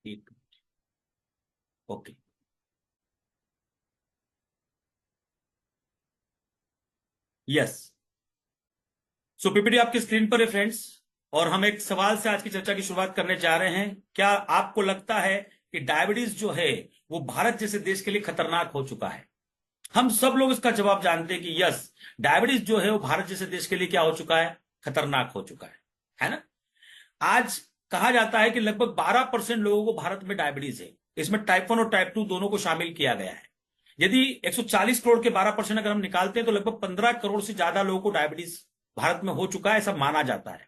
एक okay. Yes. सो PPT आपकी screen पर है फ्रेंड्स। और हम एक सवाल से आज की चर्चा की शुरुआत करने जा रहे हैं। क्या आपको लगता है कि डायबिटीज जो है वो भारत जैसे देश के लिए खतरनाक हो चुका है? हम सब लोग इसका जवाब जानते हैं कि यस, डायबिटीज जो है वो भारत जैसे देश के लिए क्या हो चुका है? खतरनाक हो चुका है ना? आज कहा जाता है कि लगभग 12% लोगों को भारत में डायबिटीज है। इसमें टाइप 1 और टाइप 2 दोनों को शामिल किया गया है। यदि 140 करोड़ के 12% अगर हम निकालते हैं तो लगभग 15 करोड़ से ज्यादा लोगों को डायबिटीज भारत में हो चुका है, ऐसा माना जाता है।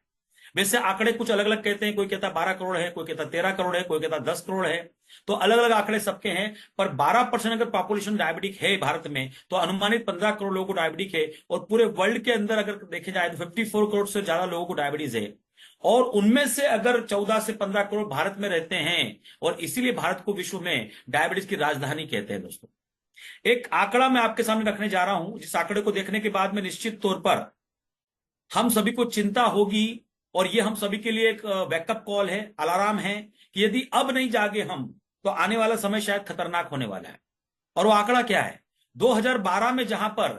वैसे आंकड़े कुछ अलग अलग कहते हैं, कोई कहता 12 करोड़ है, कोई कहता 13 करोड़ है, कोई कहता 10 करोड़ है। तो अलग अलग आंकड़े सबके हैं। पर 12% अगर पॉपुलेशन डायबिटिक है भारत में तो अनुमानित 15 करोड़ लोगों को डायबिटिक है। और पूरे वर्ल्ड के अंदर अगर देखे जाए तो 54 करोड़ से ज्यादा लोगों को डायबिटीज है। और उनमें से अगर 14 से 15 करोड़ भारत में रहते हैं। और इसीलिए भारत को विश्व में डायबिटीज की राजधानी कहते हैं दोस्तों। एक आंकड़ा मैं आपके सामने रखने जा रहा हूं, जिस आंकड़े को देखने के बाद में निश्चित तौर पर हम सभी को चिंता होगी। और ये हम सभी के लिए एक बैकअप कॉल है, अलार्म है कि यदि अब नहीं जागे हम तो आने वाला समय शायद खतरनाक होने वाला है। और वो आंकड़ा क्या है? 2012 में जहां पर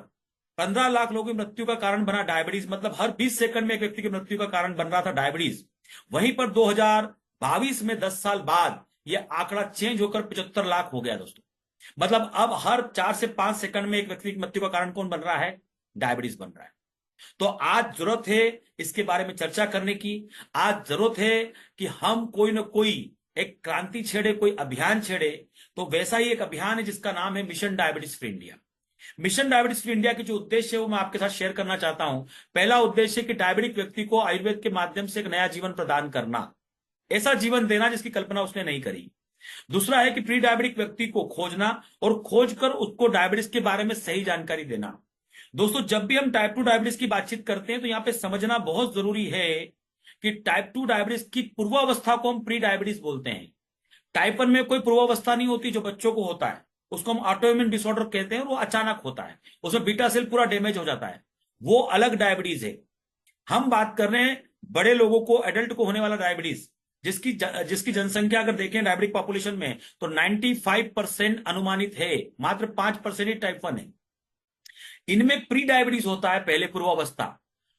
15 लाख लोगों की मृत्यु का कारण बना डायबिटीज, मतलब हर 20 सेकंड में एक व्यक्ति की मृत्यु का कारण बन रहा था डायबिटीज। वहीं पर 2022 में 10 साल बाद यह आंकड़ा चेंज होकर 75 लाख हो गया दोस्तों। मतलब अब हर 4 से 5 सेकंड में एक व्यक्ति की मृत्यु का कारण कौन बन रहा है? डायबिटीज बन रहा है। तो आज जरूरत है इसके बारे में चर्चा करने की। आज जरूरत है कि हम कोई ना कोई एक क्रांति छेड़े, कोई अभियान छेड़े। तो वैसा ही एक अभियान है जिसका नाम है mission diabetes free India. Mission diabetes free India के जो उद्देश्य है वो मैं आपके साथ शेयर करना चाहता हूं। पहला उद्देश्य है कि डायबिटिक व्यक्ति को आयुर्वेद के माध्यम से एक नया जीवन प्रदान करना, ऐसा जीवन देना जिसकी कल्पना उसने नहीं करी। दूसरा है कि प्री डायबिटिक व्यक्ति को खोजना और खोजकर उसको डायबिटीज के बारे में सही जानकारी देना। दोस्तों, जब भी हम टाइप 2 डायबिटीज की बातचीत करते हैं तो यहां पे समझना बहुत जरूरी है कि टाइप 2 डायबिटीज की पूर्वावस्था को हम प्री डायबिटीज बोलते हैं। टाइप 1 में कोई पूर्वावस्था नहीं होती जो बच्चों को होता है, उसको हम ऑटोइम्यून डिसऑर्डर कहते हैं। और वो अचानक होता है, उसमें बीटा सेल पूरा डैमेज हो जाता है, वो अलग डायबिटीज है। हम बात कर रहे हैं बड़े लोगों को, एडल्ट को होने वाला डायबिटीज, जिसकी जनसंख्या अगर देखें डायबिटिक पॉपुलेशन में तो 95% अनुमानित है, मात्र 5% ही टाइप 1 है। इनमें प्री डायबिटीज होता है, पहले पूर्वावस्था।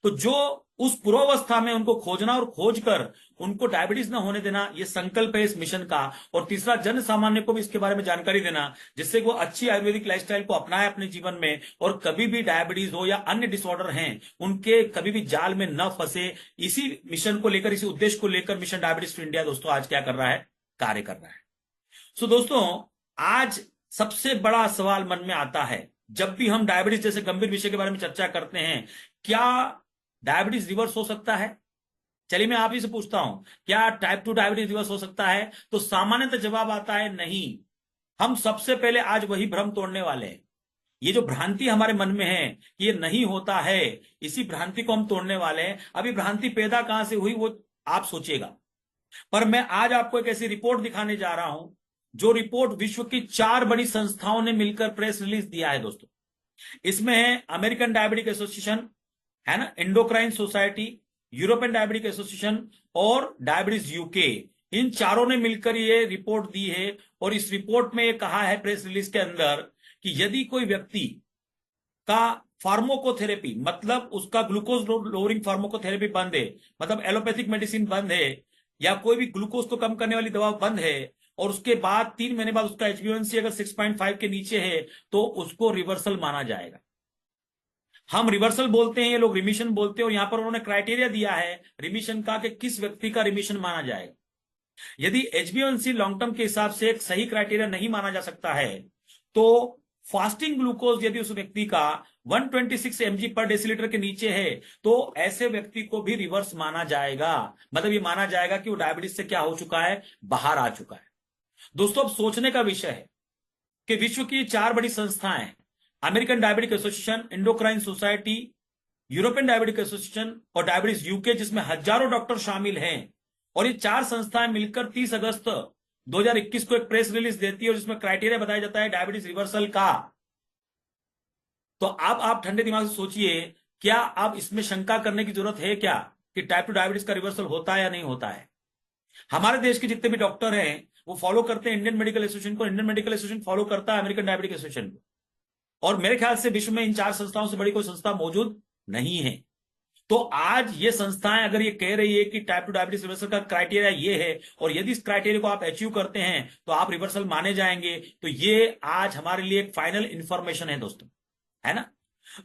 तो जो उस पूर्वावस्था में उनको खोजना और खोजकर उनको डायबिटीज ना होने देना, ये संकल्प है इस मिशन का। और तीसरा, जन सामान्य को भी इसके बारे में जानकारी देना, जिससे वो अच्छी आयुर्वेदिक लाइफस्टाइल को अपनाए अपने जीवन में और कभी भी डायबिटीज हो या अन्य डिसऑर्डर हैं उनके कभी भी जाल में न फंसे। इसी मिशन को लेकर, इसी उद्देश्य को लेकर मिशन डायबिटीज फ्री इंडिया दोस्तों आज क्या कर रहा है? कार्य कर रहा है। सो दोस्तों, आज सबसे बड़ा सवाल मन में आता है जब भी हम डायबिटीज जैसे गंभीर विषय के बारे में चर्चा करते हैं, क्या डायबिटीज रिवर्स हो सकता है? चलिए मैं आप ही से पूछता हूं, क्या टाइप 2 डायबिटीज रिवर्स हो सकता है? तो सामान्यतः जवाब आता है नहीं। हम सबसे पहले आज वही भ्रम तोड़ने वाले हैं। ये जो भ्रांति हमारे मन में है कि ये नहीं होता है, इसी भ्रांति को हम तोड़ने वाले हैं। अभी भ्रांति पैदा कहां से हुई वो आप सोचिएगा। पर मैं आज आपको एक ऐसी रिपोर्ट दिखाने जा रहा हूं, जो रिपोर्ट विश्व की 4 बड़ी संस्थाओं ने मिलकर प्रेस रिलीज दिया है दोस्तों। इसमें है अमेरिकन डायबिटिक एसोसिएशन, है ना, endocrine society, European diabetic association और डायबिटीज यूके। इन चारों ने मिलकर ये रिपोर्ट दी है। और इस रिपोर्ट में ये कहा है प्रेस रिलीज के अंदर कि यदि कोई व्यक्ति का फार्माकोथेरेपी, मतलब उसका ग्लूकोज लोअरिंग फार्माकोथेरेपी बंद है, मतलब एलोपैथिक मेडिसिन बंद है, या कोई भी ग्लूकोज को कम करने वाली दवा बंद है, और उसके बाद 3 महीने बाद उसका HbA1c अगर 6.5 के नीचे है तो उसको रिवर्सल माना जाएगा। हम रिवर्सल बोलते हैं, ये लोग रिमिशन बोलते हैं। और यहां पर उन्होंने क्राइटेरिया दिया है रिमिशन का कि किस व्यक्ति का रिमिशन माना जाएगा। यदि HbA1c लॉन्ग टर्म के हिसाब से एक सही क्राइटेरिया नहीं माना जा सकता है तो फास्टिंग ग्लूकोज यदि उस व्यक्ति का 126 mg पर डेसीलीटर के नीचे है तो ऐसे व्यक्ति को भी रिवर्स माना जाएगा। मतलब ये माना जाएगा कि वो डायबिटीज से क्या हो चुका है? बाहर आ चुका है। दोस्तों, अब सोचने का विषय है कि विश्व की 4 बड़ी संस्थाएं, American diabetic association, endocrine society, European diabetic association और डायबिटीज यूके, जिसमें हजारों डॉक्टर शामिल हैं। और ये 4 संस्थाएं मिलकर 30 अगस्त 2021 को एक प्रेस रिलीज देती है और जिसमें क्राइटेरिया बताया जाता है डायबिटीज रिवर्सल का। तो अब आप ठंडे दिमाग से सोचिए, क्या अब इसमें शंका करने की जरूरत है क्या कि टाइप 2 डायबिटीज का रिवर्सल होता है या नहीं होता है? हमारे देश के जितने भी डॉक्टर हैं वो फॉलो करते हैं इंडियन मेडिकल एसोसिएशन को, इंडियन मेडिकल एसोसिएशन फॉलो करता है अमेरिकन डायबिटिक एसोसिएशन को। और मेरे ख्याल से विश्व में इन चार संस्थाओं से बड़ी कोई संस्था मौजूद नहीं है। तो आज ये संस्थाएं अगर ये कह रही है कि टाइप 2 डायबिटीज रिवर्सल का क्राइटेरिया ये है, और यदि इस क्राइटेरिया को आप अचीव करते हैं तो आप रिवर्सल माने जाएंगे, तो ये आज हमारे लिए एक फाइनल इंफॉर्मेशन है दोस्तों, है ना।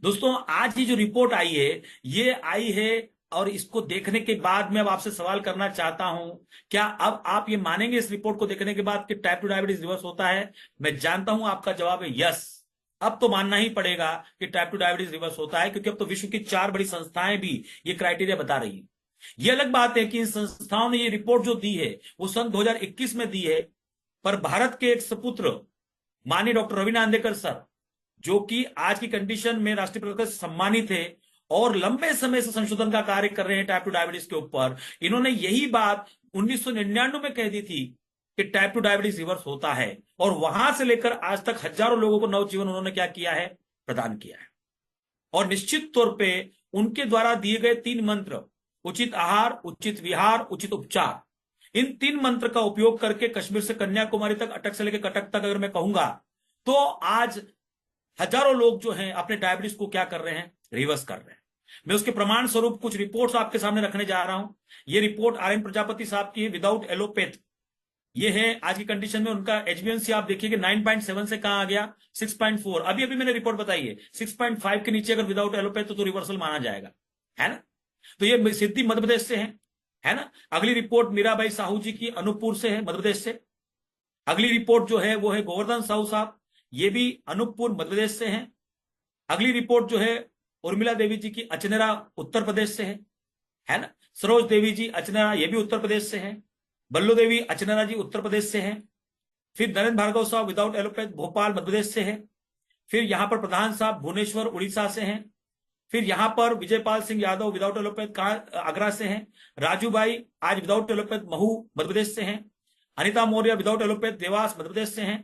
दोस्तों आज ये जो रिपोर्ट आई है, ये आई है, और इसको देखने के बाद मैं अब आपसे सवाल करना चाहता हूं, क्या अब आप ये मानेंगे इस रिपोर्ट को देखने के बाद कि टाइप 2 डायबिटीज रिवर्स होता है? मैं जानता हूं आपका जवाब है यस। अब तो मानना ही पड़ेगा कि टाइप 2 डायबिटीज रिवर्स होता है, क्योंकि अब तो विश्व की 4 बड़ी संस्थाएं भी ये क्राइटेरिया बता रही है। ये अलग बात है कि इन संस्थाओं ने ये रिपोर्ट जो दी है वो सन 2021 में दी है, पर भारत के एक सपुत्र माननीय डॉक्टर रवि नांदेकर सर, जो कि आज की कंडीशन में राष्ट्रीय पुरस्कार से सम्मानित है और लंबे समय से संशोधन का कार्य कर रहे हैं टाइप 2 डायबिटीज के ऊपर, इन्होंने यही बात 1999 में कह दी थी कि टाइप 2 डायबिटीज रिवर्स होता है, और वहां से लेकर आज तक हजारों लोगों को नवजीवन उन्होंने क्या किया है, प्रदान किया है। और निश्चित तौर पे उनके द्वारा दिए गए 3 मंत्र, उचित आहार, उचित विहार, उचित उपचार, इन 3 मंत्र का उपयोग करके कश्मीर से कन्याकुमारी तक, अटक से लेकर कटक तक अगर मैं कहूंगा, तो आज हजारों लोग जो हैं अपने डायबिटीज को क्या कर रहे हैं, रिवर्स कर रहे हैं। मैं उसके प्रमाण स्वरूप कुछ रिपोर्ट्स आपके सामने रखने जा रहा हूं। ये रिपोर्ट आर एन प्रजापति साहब की है, विदाउट एलोपैथ। ये है आज की कंडीशन में उनका एचबीएमसी, आप देखिए 9.7 से कहां आ गया 6.4। अभी अभी मैंने रिपोर्ट बताई है 6.5 के नीचे अगर विदाउट एलोपैथ तो रिवर्सल माना जाएगा, है ना। तो ये सिद्धि मध्य प्रदेश से है ना। अगली रिपोर्ट मीराबाई साहू जी की अनूपपुर से है, मध्य प्रदेश से। अगली रिपोर्ट जो है वो है गोवर्धन साहू साहब, ये भी अनूपपुर मध्य प्रदेश से हैं। अगली रिपोर्ट जो है उर्मिला देवी जी की अचनेरा उत्तर प्रदेश से है ना। सरोज देवी जी अचनेरा, ये भी उत्तर प्रदेश से हैं। बल्लो देवी अचनेरा जी उत्तर प्रदेश से हैं। फिर नरेंद्र भार्गव साहब विदाउट एलोपैथ भोपाल मध्य प्रदेश से है। फिर यहां पर प्रधान साहब भुवनेश्वर उड़ीसा से हैं। फिर यहां पर विजयपाल सिंह यादव विदाउट एलोपैथ कहां, आगरा से हैं। राजूबाई आज विदाउट एलोपैथ महू मध्य प्रदेश से हैं। अनिता मौर्य विदाउट एलोपैथ देवास मध्य प्रदेश से हैं।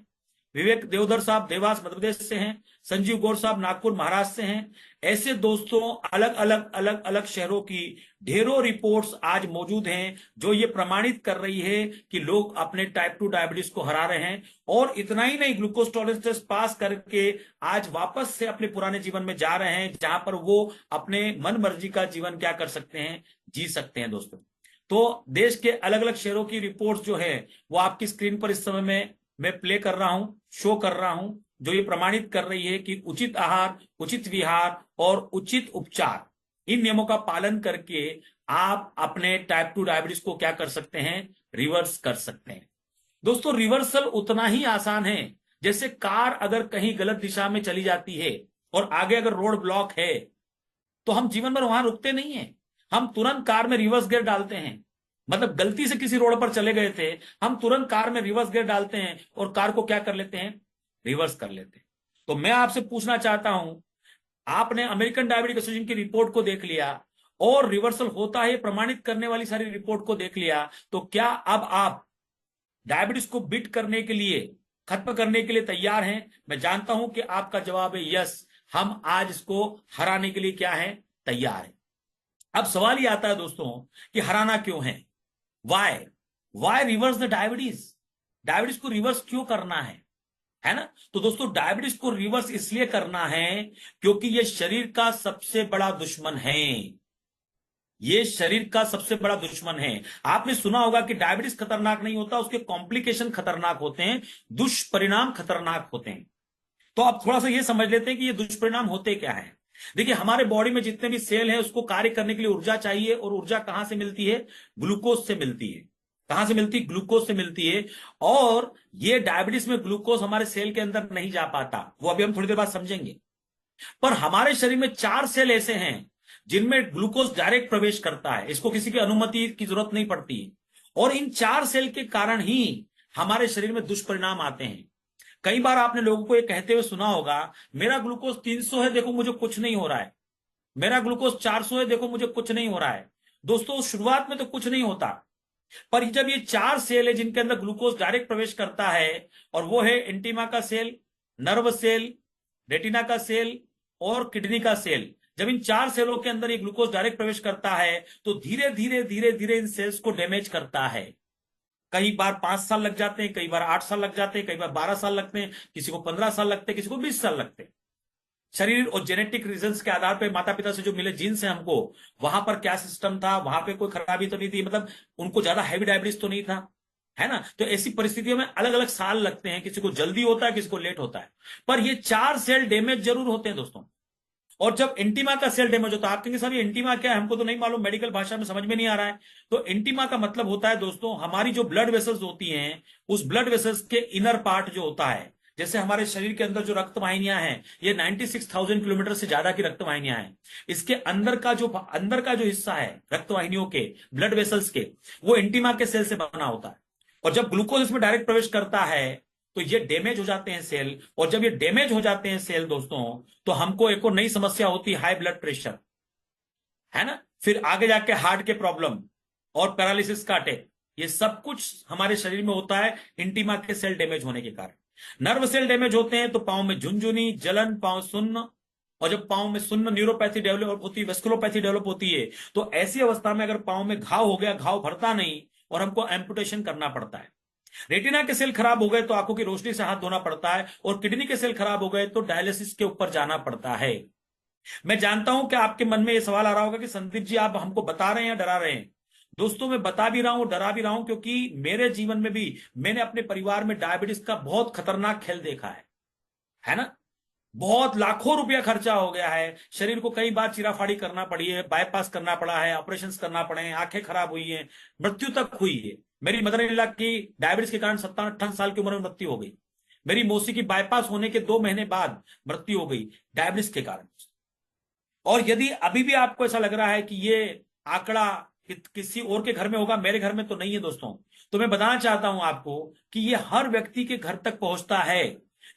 विवेक देवधर साहब देवास मध्य प्रदेश से हैं। संजीव गौर साहब नागपुर महाराष्ट्र से हैं। ऐसे दोस्तों अलग अलग शहरों की ढेरों रिपोर्ट्स आज मौजूद हैं जो ये प्रमाणित कर रही है कि लोग अपने टाइप 2 डायबिटीज को हरा रहे हैं। और इतना ही नहीं, ग्लूकोज टॉलरेंस टेस्ट पास करके आज वापस से अपने पुराने जीवन में जा रहे हैं, जहां पर वो अपने मन मर्जी का जीवन क्या कर सकते हैं, जी सकते हैं दोस्तों। तो देश के अलग अलग शहरों की रिपोर्ट्स जो है वो आपकी स्क्रीन पर इस समय में मैं प्ले कर रहा हूं, शो कर रहा हूं, जो ये प्रमाणित कर रही है कि उचित आहार, उचित विहार और उचित उपचार, इन नियमों का पालन करके आप अपने टाइप 2 डायबिटीज को क्या कर सकते हैं, रिवर्स कर सकते हैं। दोस्तों रिवर्सल उतना ही आसान है जैसे कार अगर कहीं गलत दिशा में चली जाती है और आगे अगर रोड ब्लॉक है तो हम जीवन भर वहां रुकते नहीं है, हम तुरंत कार में रिवर्स गियर डालते हैं। मतलब गलती से किसी रोड पर चले गए थे, हम तुरंत कार में रिवर्स गियर डालते हैं और कार को क्या कर लेते हैं, रिवर्स कर लेते हैं। तो मैं आपसे पूछना चाहता हूं, आपने अमेरिकन डायबिटिक एसोसिएशन की रिपोर्ट को देख लिया और रिवर्सल होता है प्रमाणित करने वाली सारी रिपोर्ट को देख लिया, तो क्या अब आप डायबिटीज को बीट करने के लिए, खत्म करने के लिए तैयार हैं? मैं जानता हूं कि आपका जवाब है यस, हम आज इसको हराने के लिए क्या है, तैयार है। अब सवाल ये आता है दोस्तों कि हराना क्यों है, why reverse the diabetes, diabetes को रिवर्स क्यों करना है ना। तो दोस्तों डायबिटीज को रिवर्स इसलिए करना है क्योंकि यह शरीर का सबसे बड़ा दुश्मन है, ये शरीर का सबसे बड़ा दुश्मन है। आपने सुना होगा कि डायबिटीज खतरनाक नहीं होता, उसके कॉम्प्लिकेशन खतरनाक होते हैं, दुष्परिणाम खतरनाक होते हैं। तो अब थोड़ा सा ये समझ लेते हैं कि ये दुष्परिणाम होते क्या है। देखिए हमारे बॉडी में जितने भी सेल हैं उसको कार्य करने के लिए ऊर्जा चाहिए, और ऊर्जा कहां से मिलती है, ग्लूकोज से मिलती है। कहां से मिलती है, ग्लूकोज से मिलती है। और ये डायबिटीज में ग्लूकोज हमारे सेल के अंदर नहीं जा पाता, वो अभी हम थोड़ी देर बाद समझेंगे। पर हमारे शरीर में 4 सेल ऐसे हैं जिनमें ग्लूकोज डायरेक्ट प्रवेश करता है, इसको किसी की अनुमति की जरूरत नहीं पड़ती। और इन 4 सेल के कारण ही हमारे शरीर में दुष्परिणाम आते हैं। कई बार आपने लोगों को ये कहते हुए सुना होगा, मेरा ग्लूकोज 300 है, देखो मुझे कुछ नहीं हो रहा है, मेरा ग्लूकोज 400 है, देखो मुझे कुछ नहीं हो रहा है। दोस्तों शुरुआत में तो कुछ नहीं होता, पर जब ये 4 सेल है जिनके अंदर ग्लूकोज डायरेक्ट प्रवेश करता है, और वो है एंटीमा का सेल, नर्व सेल, रेटिना का सेल और किडनी का सेल, जब इन 4 सेलों के अंदर ये ग्लूकोज डायरेक्ट प्रवेश करता है तो धीरे धीरे धीरे धीरे इन सेल्स को डैमेज करता है। कई बार 5 साल लग जाते हैं, कई बार 8 साल लग जाते हैं, कई बार 12 साल लगते हैं, किसी को 15 साल लगते हैं, किसी को 20 साल लगते हैं। शरीर और जेनेटिक रीजंस के आधार पर, माता पिता से जो मिले जीन से हमको, वहां पर क्या सिस्टम था, वहां पे कोई खराबी तो नहीं थी, मतलब उनको ज्यादा हैवी डायबिटीज तो नहीं था, है ना। तो ऐसी परिस्थितियों में अलग अलग साल लगते हैं, किसी को जल्दी होता है, किसी को लेट होता है, पर ये 4 सेल डैमेज जरूर होते हैं दोस्तों। और जब इंटीमा का सेल डैमेज होता है, आप कहेंगे सर ये इंटीमा क्या है, हमको तो नहीं मालूम, मेडिकल भाषा में समझ में नहीं आ रहा है। तो इंटीमा का मतलब होता है दोस्तों, हमारी जो ब्लड वेसल्स होती हैं, उस ब्लड वेसल्स के इनर पार्ट जो होता है, जैसे हमारे शरीर के अंदर जो रक्त वाहिनियां हैं, ये 96,000 किलोमीटर से ज्यादा की रक्त वाहिनियां हैं। इसके अंदर का जो हिस्सा है रक्त वाहिनियों के, ब्लड वेसल्स के, वो इंटीमा के सेल से बना होता है। और जब ग्लूकोज इसमें डायरेक्ट प्रवेश करता है, तो ये डैमेज हो जाते हैं सेल। और जब ये डैमेज हो जाते हैं सेल दोस्तों, तो हमको एक और नई समस्या होती है, हाई ब्लड प्रेशर, है ना। फिर आगे जाके हार्ट के प्रॉब्लम और पैरालिसिस का अटैक, ये सब कुछ हमारे शरीर में होता है इंटीमा के सेल डैमेज होने के कारण। नर्व सेल डैमेज होते हैं तो पांव में झुनझुनी, जलन, पांव सुन्न। और जब पांव में सुन्न, न्यूरोपैथी डेवलप होती है, वेस्कुलोपैथी डेवलप होती है, तो ऐसी अवस्था में अगर पांव में घाव हो गया, घाव भरता नहीं, और हमको एम्पुटेशन करना पड़ता है। रेटिना के सेल खराब हो गए तो आंखों की रोशनी से हाथ धोना पड़ता है, और किडनी के सेल खराब हो गए तो डायलिसिस के ऊपर जाना पड़ता है। मैं जानता हूं कि आपके मन में यह सवाल आ रहा होगा कि संदीप जी आप हमको बता रहे हैं या डरा रहे हैं। दोस्तों मैं बता भी रहा हूं, डरा भी रहा हूं, क्योंकि मेरे जीवन में भी मैंने अपने परिवार में डायबिटीज का बहुत खतरनाक खेल देखा है ना। बहुत लाखों रुपया खर्चा हो गया है, शरीर को कई बार चीराफाड़ी करना पड़ी है, बाईपास करना पड़ा है, ऑपरेशंस करना पड़े हैं, आंखें खराब हुई हैं, मृत्यु तक हुई है। मेरी मदर इन लॉ की डायबिटीज के कारण 57-58 साल की उम्र में मृत्यु हो गई। मेरी मौसी की बाईपास होने के 2 महीने बाद मृत्यु हो गई डायबिटीज के कारण। और यदि अभी भी आपको ऐसा लग रहा है कि ये आंकड़ा किसी और के घर में होगा, मेरे घर में तो नहीं है दोस्तों, तो मैं बताना चाहता हूं आपको कि ये हर व्यक्ति के घर तक पहुंचता है।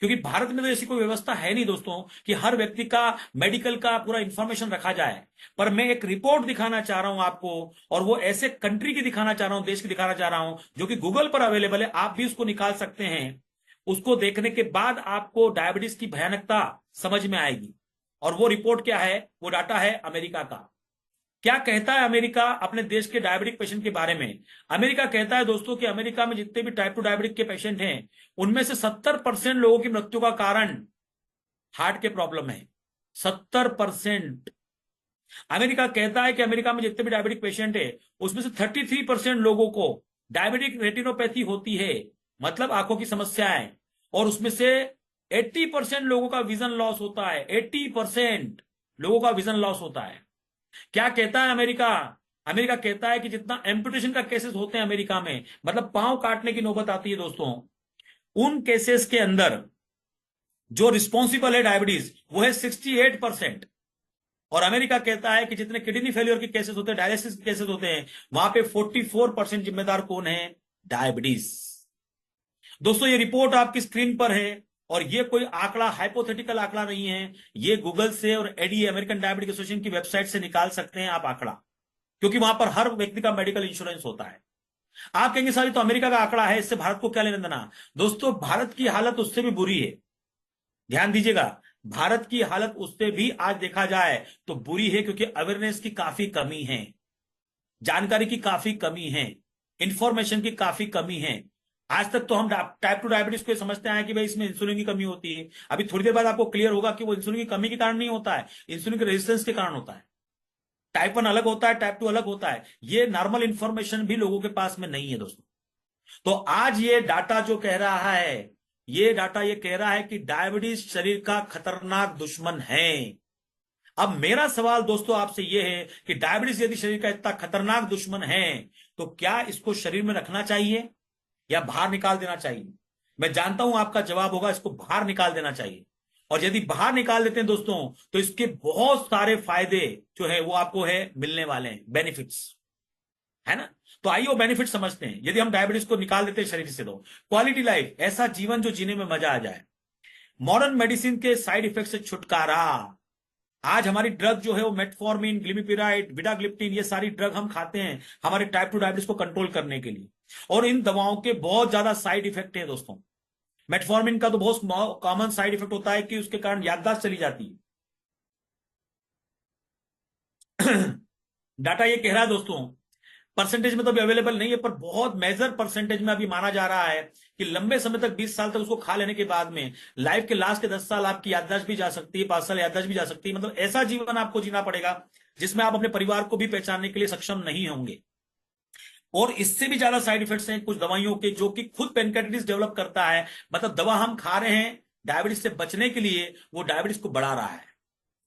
क्योंकि भारत में तो ऐसी कोई व्यवस्था है नहीं दोस्तों कि हर व्यक्ति का मेडिकल का पूरा इंफॉर्मेशन रखा जाए। पर मैं एक रिपोर्ट दिखाना चाह रहा हूं आपको, और वो ऐसे कंट्री की दिखाना चाह रहा हूं, देश की दिखाना चाह रहा हूं, जो कि गूगल पर अवेलेबल है, आप भी उसको निकाल सकते हैं। उसको देखने के बाद आपको डायबिटीज की भयानकता समझ में आएगी। और वो रिपोर्ट क्या है, वो डाटा है अमेरिका का। क्या कहता है अमेरिका अपने देश के डायबिटिक पेशेंट के बारे में? अमेरिका कहता है दोस्तों कि अमेरिका में जितने भी टाइप 2 डायबिटिक के पेशेंट हैं, उनमें से 70% लोगों की मृत्यु का कारण हार्ट के प्रॉब्लम है। 70%। अमेरिका कहता है कि अमेरिका में जितने भी डायबिटिक पेशेंट है, उसमें से 33% लोगों को डायबिटिक रेटिनोपैथी होती है, मतलब आंखों की समस्याएं। और उसमें से 80% लोगों का विजन लॉस होता है। 80% लोगों का विजन लॉस होता है। क्या कहता है अमेरिका? अमेरिका कहता है कि जितना एम्पुटेशन का केसेस होते हैं अमेरिका में, मतलब पांव काटने की नौबत आती है दोस्तों, उन केसेस के अंदर जो रिस्पॉन्सिबल है डायबिटीज, वो है 68%। और अमेरिका कहता है कि जितने किडनी फेलियर के केसेस होते हैं, डायलिसिस के केसेस होते हैं, वहां पे 44% जिम्मेदार कौन है? डायबिटीज। दोस्तों ये रिपोर्ट आपकी स्क्रीन पर है, और ये कोई आंकड़ा, हाइपोथेटिकल आंकड़ा नहीं है। ये गूगल से और एडीए, अमेरिकन डायबिटिक एसोसिएशन की वेबसाइट से निकाल सकते हैं आप आंकड़ा, क्योंकि वहां पर हर व्यक्ति का मेडिकल इंश्योरेंस होता है। आप कहेंगे सारी तो अमेरिका का आंकड़ा है, इससे भारत को क्या लेना देना? दोस्तों भारत की हालत उससे भी बुरी है, ध्यान दीजिएगा। भारत की हालत उससे भी आज देखा जाए तो बुरी है, क्योंकि अवेयरनेस की काफी कमी है, जानकारी की काफी कमी है, इंफॉर्मेशन की काफी कमी है। आज तक तो हम टाइप 2 डायबिटीज को समझते हैं कि भाई इसमें इंसुलिन की कमी होती है। अभी थोड़ी देर बाद आपको क्लियर होगा कि वो इंसुलिन की कमी के कारण नहीं होता है, इंसुलिन के रेजिस्टेंस के कारण होता है। टाइप 1 अलग होता है, टाइप 2 अलग होता है। ये नॉर्मल इंफॉर्मेशन भी लोगों के पास में नहीं है दोस्तों। तो आज ये डाटा जो कह रहा है, ये डाटा ये कह रहा है कि डायबिटीज शरीर का खतरनाक दुश्मन है। अब मेरा सवाल दोस्तों आपसे यह है कि डायबिटीज यदि शरीर का इतना खतरनाक दुश्मन है, तो क्या इसको शरीर में रखना चाहिए या बाहर निकाल देना चाहिए? मैं जानता हूं आपका जवाब होगा इसको बाहर निकाल देना चाहिए। और यदि बाहर निकाल देते हैं दोस्तों, तो इसके बहुत सारे फायदे जो है वो आपको है मिलने वाले हैं, बेनिफिट्स, है ना। तो आइए वो बेनिफिट समझते हैं। यदि हम डायबिटीज को निकाल देते हैं शरीर से, तो क्वालिटी लाइफ, ऐसा जीवन जो जीने में मजा आ जाए, मॉडर्न मेडिसिन के साइड इफेक्ट से छुटकारा। आज हमारी ड्रग जो है वो मेटफॉर्मिन, ग्लिमिपिराइड, विडाग्लिप्टिन, ये सारी ड्रग हम खाते हैं हमारे टाइप 2 डायबिटीज को कंट्रोल करने के लिए। और इन दवाओं के बहुत ज्यादा साइड इफेक्ट है दोस्तों। मेटफॉर्मिन का तो बहुत कॉमन साइड इफेक्ट होता है कि उसके कारण याददाश्त चली जाती है। डाटा ये कह रहा है दोस्तों परसेंटेज में तो अभी अवेलेबल नहीं है, पर बहुत मेजर परसेंटेज में अभी माना जा रहा है कि लंबे समय तक 20 साल तक उसको खा लेने के बाद में लाइफ के लास्ट के 10 साल आपकी याददाश्त भी जा सकती है, 5 साल याददाश्त भी जा सकती है। मतलब ऐसा जीवन आपको जीना पड़ेगा जिसमें आप अपने परिवार को भी पहचानने के लिए सक्षम नहीं होंगे। और इससे भी ज्यादा साइड इफेक्ट्स हैं कुछ दवाइयों के, जो कि खुद पेनक्रेटिटिस डेवलप करता है। मतलब दवा हम खा रहे हैं डायबिटीज से बचने के लिए, वो डायबिटीज को बढ़ा रहा है,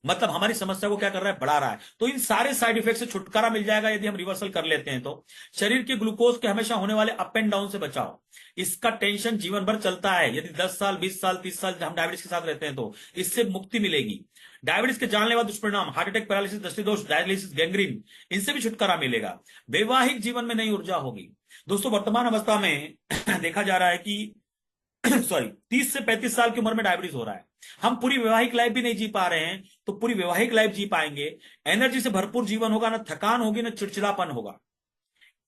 मतलब हमारी समस्या को क्या कर रहा है, बढ़ा रहा है। तो इन सारे साइड इफेक्ट से छुटकारा मिल जाएगा यदि हम रिवर्सल कर लेते हैं। तो शरीर के ग्लूकोज के हमेशा होने वाले अप एंड डाउन से बचाओ। इसका टेंशन जीवन भर चलता है। यदि 10 साल 20 साल 30 साल हम डायबिटीज के साथ रहते हैं तो इससे मुक्ति मिलेगी। डायबिटीज के जानलेवा दुष्परिणाम, हार्ट अटैक, पैरालिसिस, दृष्टिदोष, डायलिसिस, गैंग्रीन, इनसे भी छुटकारा मिलेगा। वैवाहिक जीवन में नई ऊर्जा होगी। दोस्तों वर्तमान अवस्था में देखा जा रहा है कि सॉरी 30 से 35 साल की उम्र में डायबिटीज हो रहा है। हम पूरी वैवाहिक लाइफ भी नहीं जी पा रहे हैं, तो पूरी वैवाहिक लाइफ जी पाएंगे। एनर्जी से भरपूर जीवन होगा, ना थकान होगी ना चिड़चिड़ापन होगा।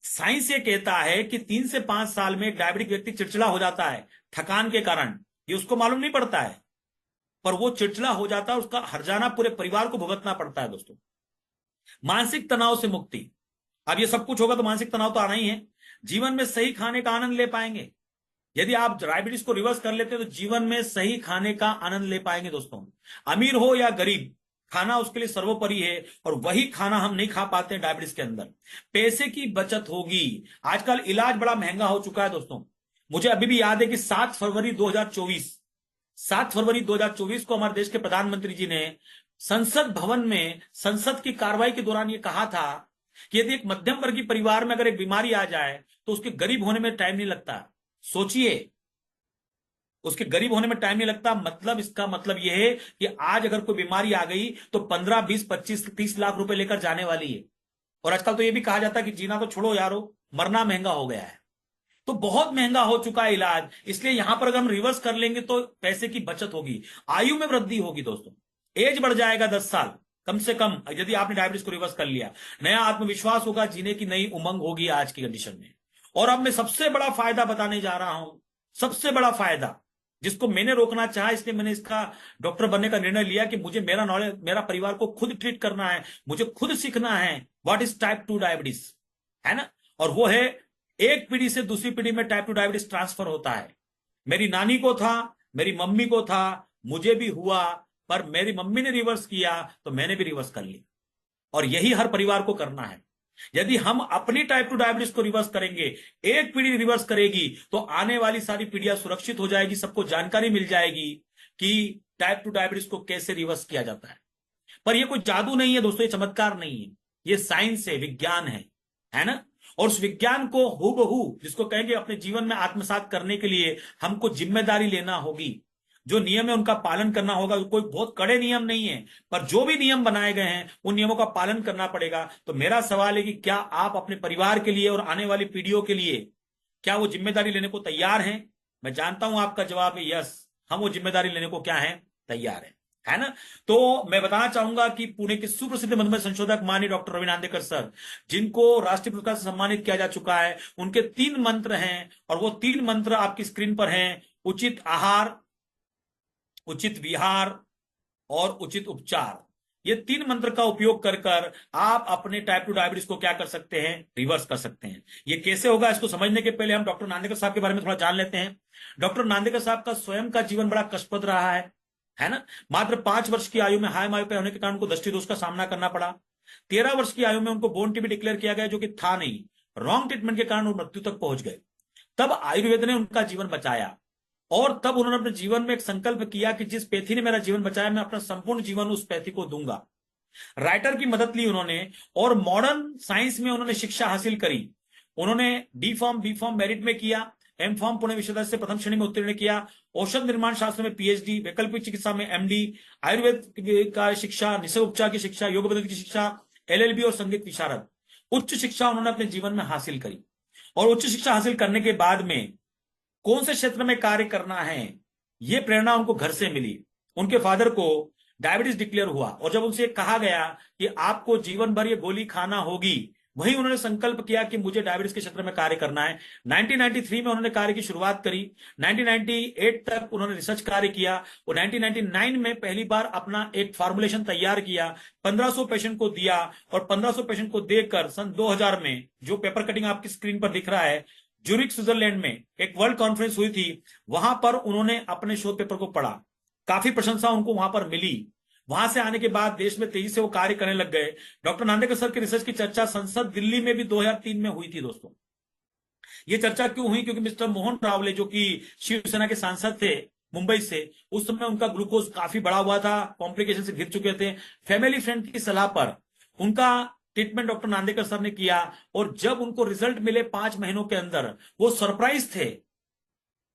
साइंस ये कहता है कि 3 से 5 साल में एक डायबिटिक व्यक्ति चिड़चिड़ा हो जाता है थकान के कारण। ये उसको मालूम नहीं पड़ता है, पर वो चिड़चिड़ा हो जाता है, उसका हर्जाना पूरे परिवार को भुगतना पड़ता है। दोस्तों मानसिक तनाव से मुक्ति, अब ये सब कुछ होगा तो मानसिक तनाव तो आना ही है। जीवन में सही खाने का आनंद ले पाएंगे। यदि आप डायबिटीज को रिवर्स कर लेते हैं तो जीवन में सही खाने का आनंद ले पाएंगे। दोस्तों अमीर हो या गरीब, खाना उसके लिए सर्वोपरि है, और वही खाना हम नहीं खा पाते हैं डायबिटीज के अंदर। पैसे की बचत होगी। आजकल इलाज बड़ा महंगा हो चुका है। दोस्तों मुझे अभी भी याद है कि 7 फरवरी 2024 को हमारे देश के प्रधानमंत्री जी ने संसद भवन में संसद की कार्रवाई के दौरान यह कहा था कि यदि एक मध्यम वर्गीय परिवार में अगर एक बीमारी आ जाए तो उसके गरीब होने में टाइम नहीं लगता। सोचिए, उसके गरीब होने में टाइम नहीं लगता। मतलब इसका मतलब यह है कि आज अगर कोई बीमारी आ गई तो 15, 20, 25, 30 लाख रुपए लेकर जाने वाली है। और आजकल तो यह भी कहा जाता है कि जीना तो छोड़ो यारो, मरना महंगा हो गया है। तो बहुत महंगा हो चुका है इलाज। इसलिए यहां पर अगर हम रिवर्स कर लेंगे तो पैसे की बचत होगी, आयु में वृद्धि होगी। दोस्तों एज बढ़ जाएगा 10 साल कम से कम, यदि आपने डायबिटीज को रिवर्स कर लिया। नया आत्मविश्वास होगा, जीने की नई उमंग होगी आज की कंडीशन में। और अब मैं सबसे बड़ा फायदा बताने जा रहा हूं, सबसे बड़ा फायदा जिसको मैंने रोकना चाहा, इसलिए मैंने इसका डॉक्टर बनने का निर्णय लिया कि मुझे मेरा नॉलेज, मेरा परिवार को खुद ट्रीट करना है, मुझे खुद सीखना है व्हाट इज टाइप 2 डायबिटीज, है ना। और वो है एक पीढ़ी से दूसरी पीढ़ी में टाइप 2 डायबिटीज ट्रांसफर होता है। मेरी नानी को था, मेरी मम्मी को था, मुझे भी हुआ, पर मेरी मम्मी ने रिवर्स किया तो मैंने भी रिवर्स कर लिया। और यही हर परिवार को करना है। यदि हम अपनी टाइप 2 डायबिटीज को रिवर्स करेंगे, एक पीढ़ी रिवर्स करेगी, तो आने वाली सारी पीढ़ियां सुरक्षित हो जाएगी। सबको जानकारी मिल जाएगी कि टाइप 2 डायबिटीज को कैसे रिवर्स किया जाता है। पर यह कोई जादू नहीं है दोस्तों, ये चमत्कार नहीं है, ये साइंस है, विज्ञान है ना। और उस विज्ञान को हूबहू, जिसको कहेंगे अपने जीवन में आत्मसात करने के लिए हमको जिम्मेदारी लेना होगी। जो नियम है उनका पालन करना होगा। कोई बहुत कड़े नियम नहीं है, पर जो भी नियम बनाए गए हैं उन नियमों का पालन करना पड़ेगा। तो मेरा सवाल है कि क्या आप अपने परिवार के लिए और आने वाली पीढ़ियों के लिए क्या वो जिम्मेदारी लेने को तैयार हैं? मैं जानता हूं आपका जवाब है यस, हम वो जिम्मेदारी लेने को क्या है, तैयार है ना। तो मैं बताना चाहूंगा कि पुणे के सुप्रसिद्ध मधुमेह संशोधक माननीय डॉक्टर रवि नांदेकर सर, जिनको राष्ट्रीय पुरस्कार से सम्मानित किया जा चुका है, उनके 3 मंत्र हैं, और वो 3 मंत्र आपकी स्क्रीन पर हैं। उचित आहार, उचित विहार और उचित उपचार। ये 3 मंत्र का उपयोग कर कर आप अपने टाइप 2 डायबिटीज को क्या कर सकते हैं, रिवर्स कर सकते हैं। ये कैसे होगा, इसको समझने के पहले हम डॉक्टर नांदेकर साहब के बारे में थोड़ा जान लेते हैं। डॉक्टर नांदेकर साहब का स्वयं का जीवन बड़ा कष्टप्रद रहा है ना। मात्र 5 वर्ष की आयु में हाई मायु पे होने के कारण उनको दृष्टि दोष का सामना करना पड़ा। 13 वर्ष की आयु में उनको बोन टीबी डिक्लेयर किया गया, जो कि था नहीं। रॉन्ग ट्रीटमेंट के कारण वो मृत्यु तक पहुंच गए। तब आयुर्वेद ने उनका जीवन बचाया, और तब उन्होंने अपने जीवन में एक संकल्प किया कि जिस पैथी ने मेरा जीवन बचाया, मैं अपना संपूर्ण जीवन उस पैथी को दूंगा। राइटर की मदद ली उन्होंने, और मॉडर्न साइंस में उन्होंने शिक्षा हासिल करी। उन्होंने D pharm, B pharm merit में किया, एम फॉर्म पुणे विश्वविद्यालय से प्रथम श्रेणी में उत्तीर्ण किया, औषध निर्माण शास्त्र में पीएचडी, वैकल्पिक चिकित्सा में एमडी, आयुर्वेद का शिक्षा, निसर्ग उपचार की शिक्षा, योग पद्धति की शिक्षा, एलएलबी और संगीत विशारद। उच्च शिक्षा उन्होंने अपने जीवन में हासिल करी। और उच्च शिक्षा हासिल करने के बाद में कौन से क्षेत्र में कार्य करना है, यह प्रेरणा उनको घर से मिली। उनके फादर को डायबिटीज डिक्लेयर हुआ, और जब उनसे कहा गया कि आपको जीवन भर ये गोली खाना होगी, वहीं उन्होंने संकल्प किया कि मुझे डायबिटीज के क्षेत्र में कार्य करना है। 1993 में उन्होंने कार्य की शुरुआत करी। 1998 तक उन्होंने रिसर्च कार्य किया और 1999 में पहली बार अपना एक फॉर्मुलेशन तैयार किया, 1500 पेशेंट को दिया और 1500 पेशेंट को देकर सन 2000 में, जो पेपर कटिंग आपकी स्क्रीन पर दिख रहा है, ज्यूरिख स्विट्जरलैंड में एक वर्ल्ड कॉन्फ्रेंस हुई थी। वहां पर उन्होंने अपने शोध पेपर को पढ़ा, काफी प्रशंसा उनको वहां पर मिली। वहां से आने के बाद देश में तेजी से वो कार्य करने लग गए। डॉक्टर नांदेकर सर की रिसर्च की चर्चा संसद दिल्ली में भी 2003 में हुई थी दोस्तों। ये चर्चा क्यों हुई? क्योंकि मिस्टर मोहन रावले जो कि शिवसेना के सांसद थे मुंबई से, उस समय उनका ग्लूकोज काफी बढ़ा हुआ था, कॉम्प्लिकेशन से घिर चुके थे। फैमिली फ्रेंड की सलाह पर उनका ट्रीटमेंट डॉक्टर नांदेकर सर ने किया और जब उनको रिजल्ट मिले 5 महीनों के अंदर, वो सरप्राइज थे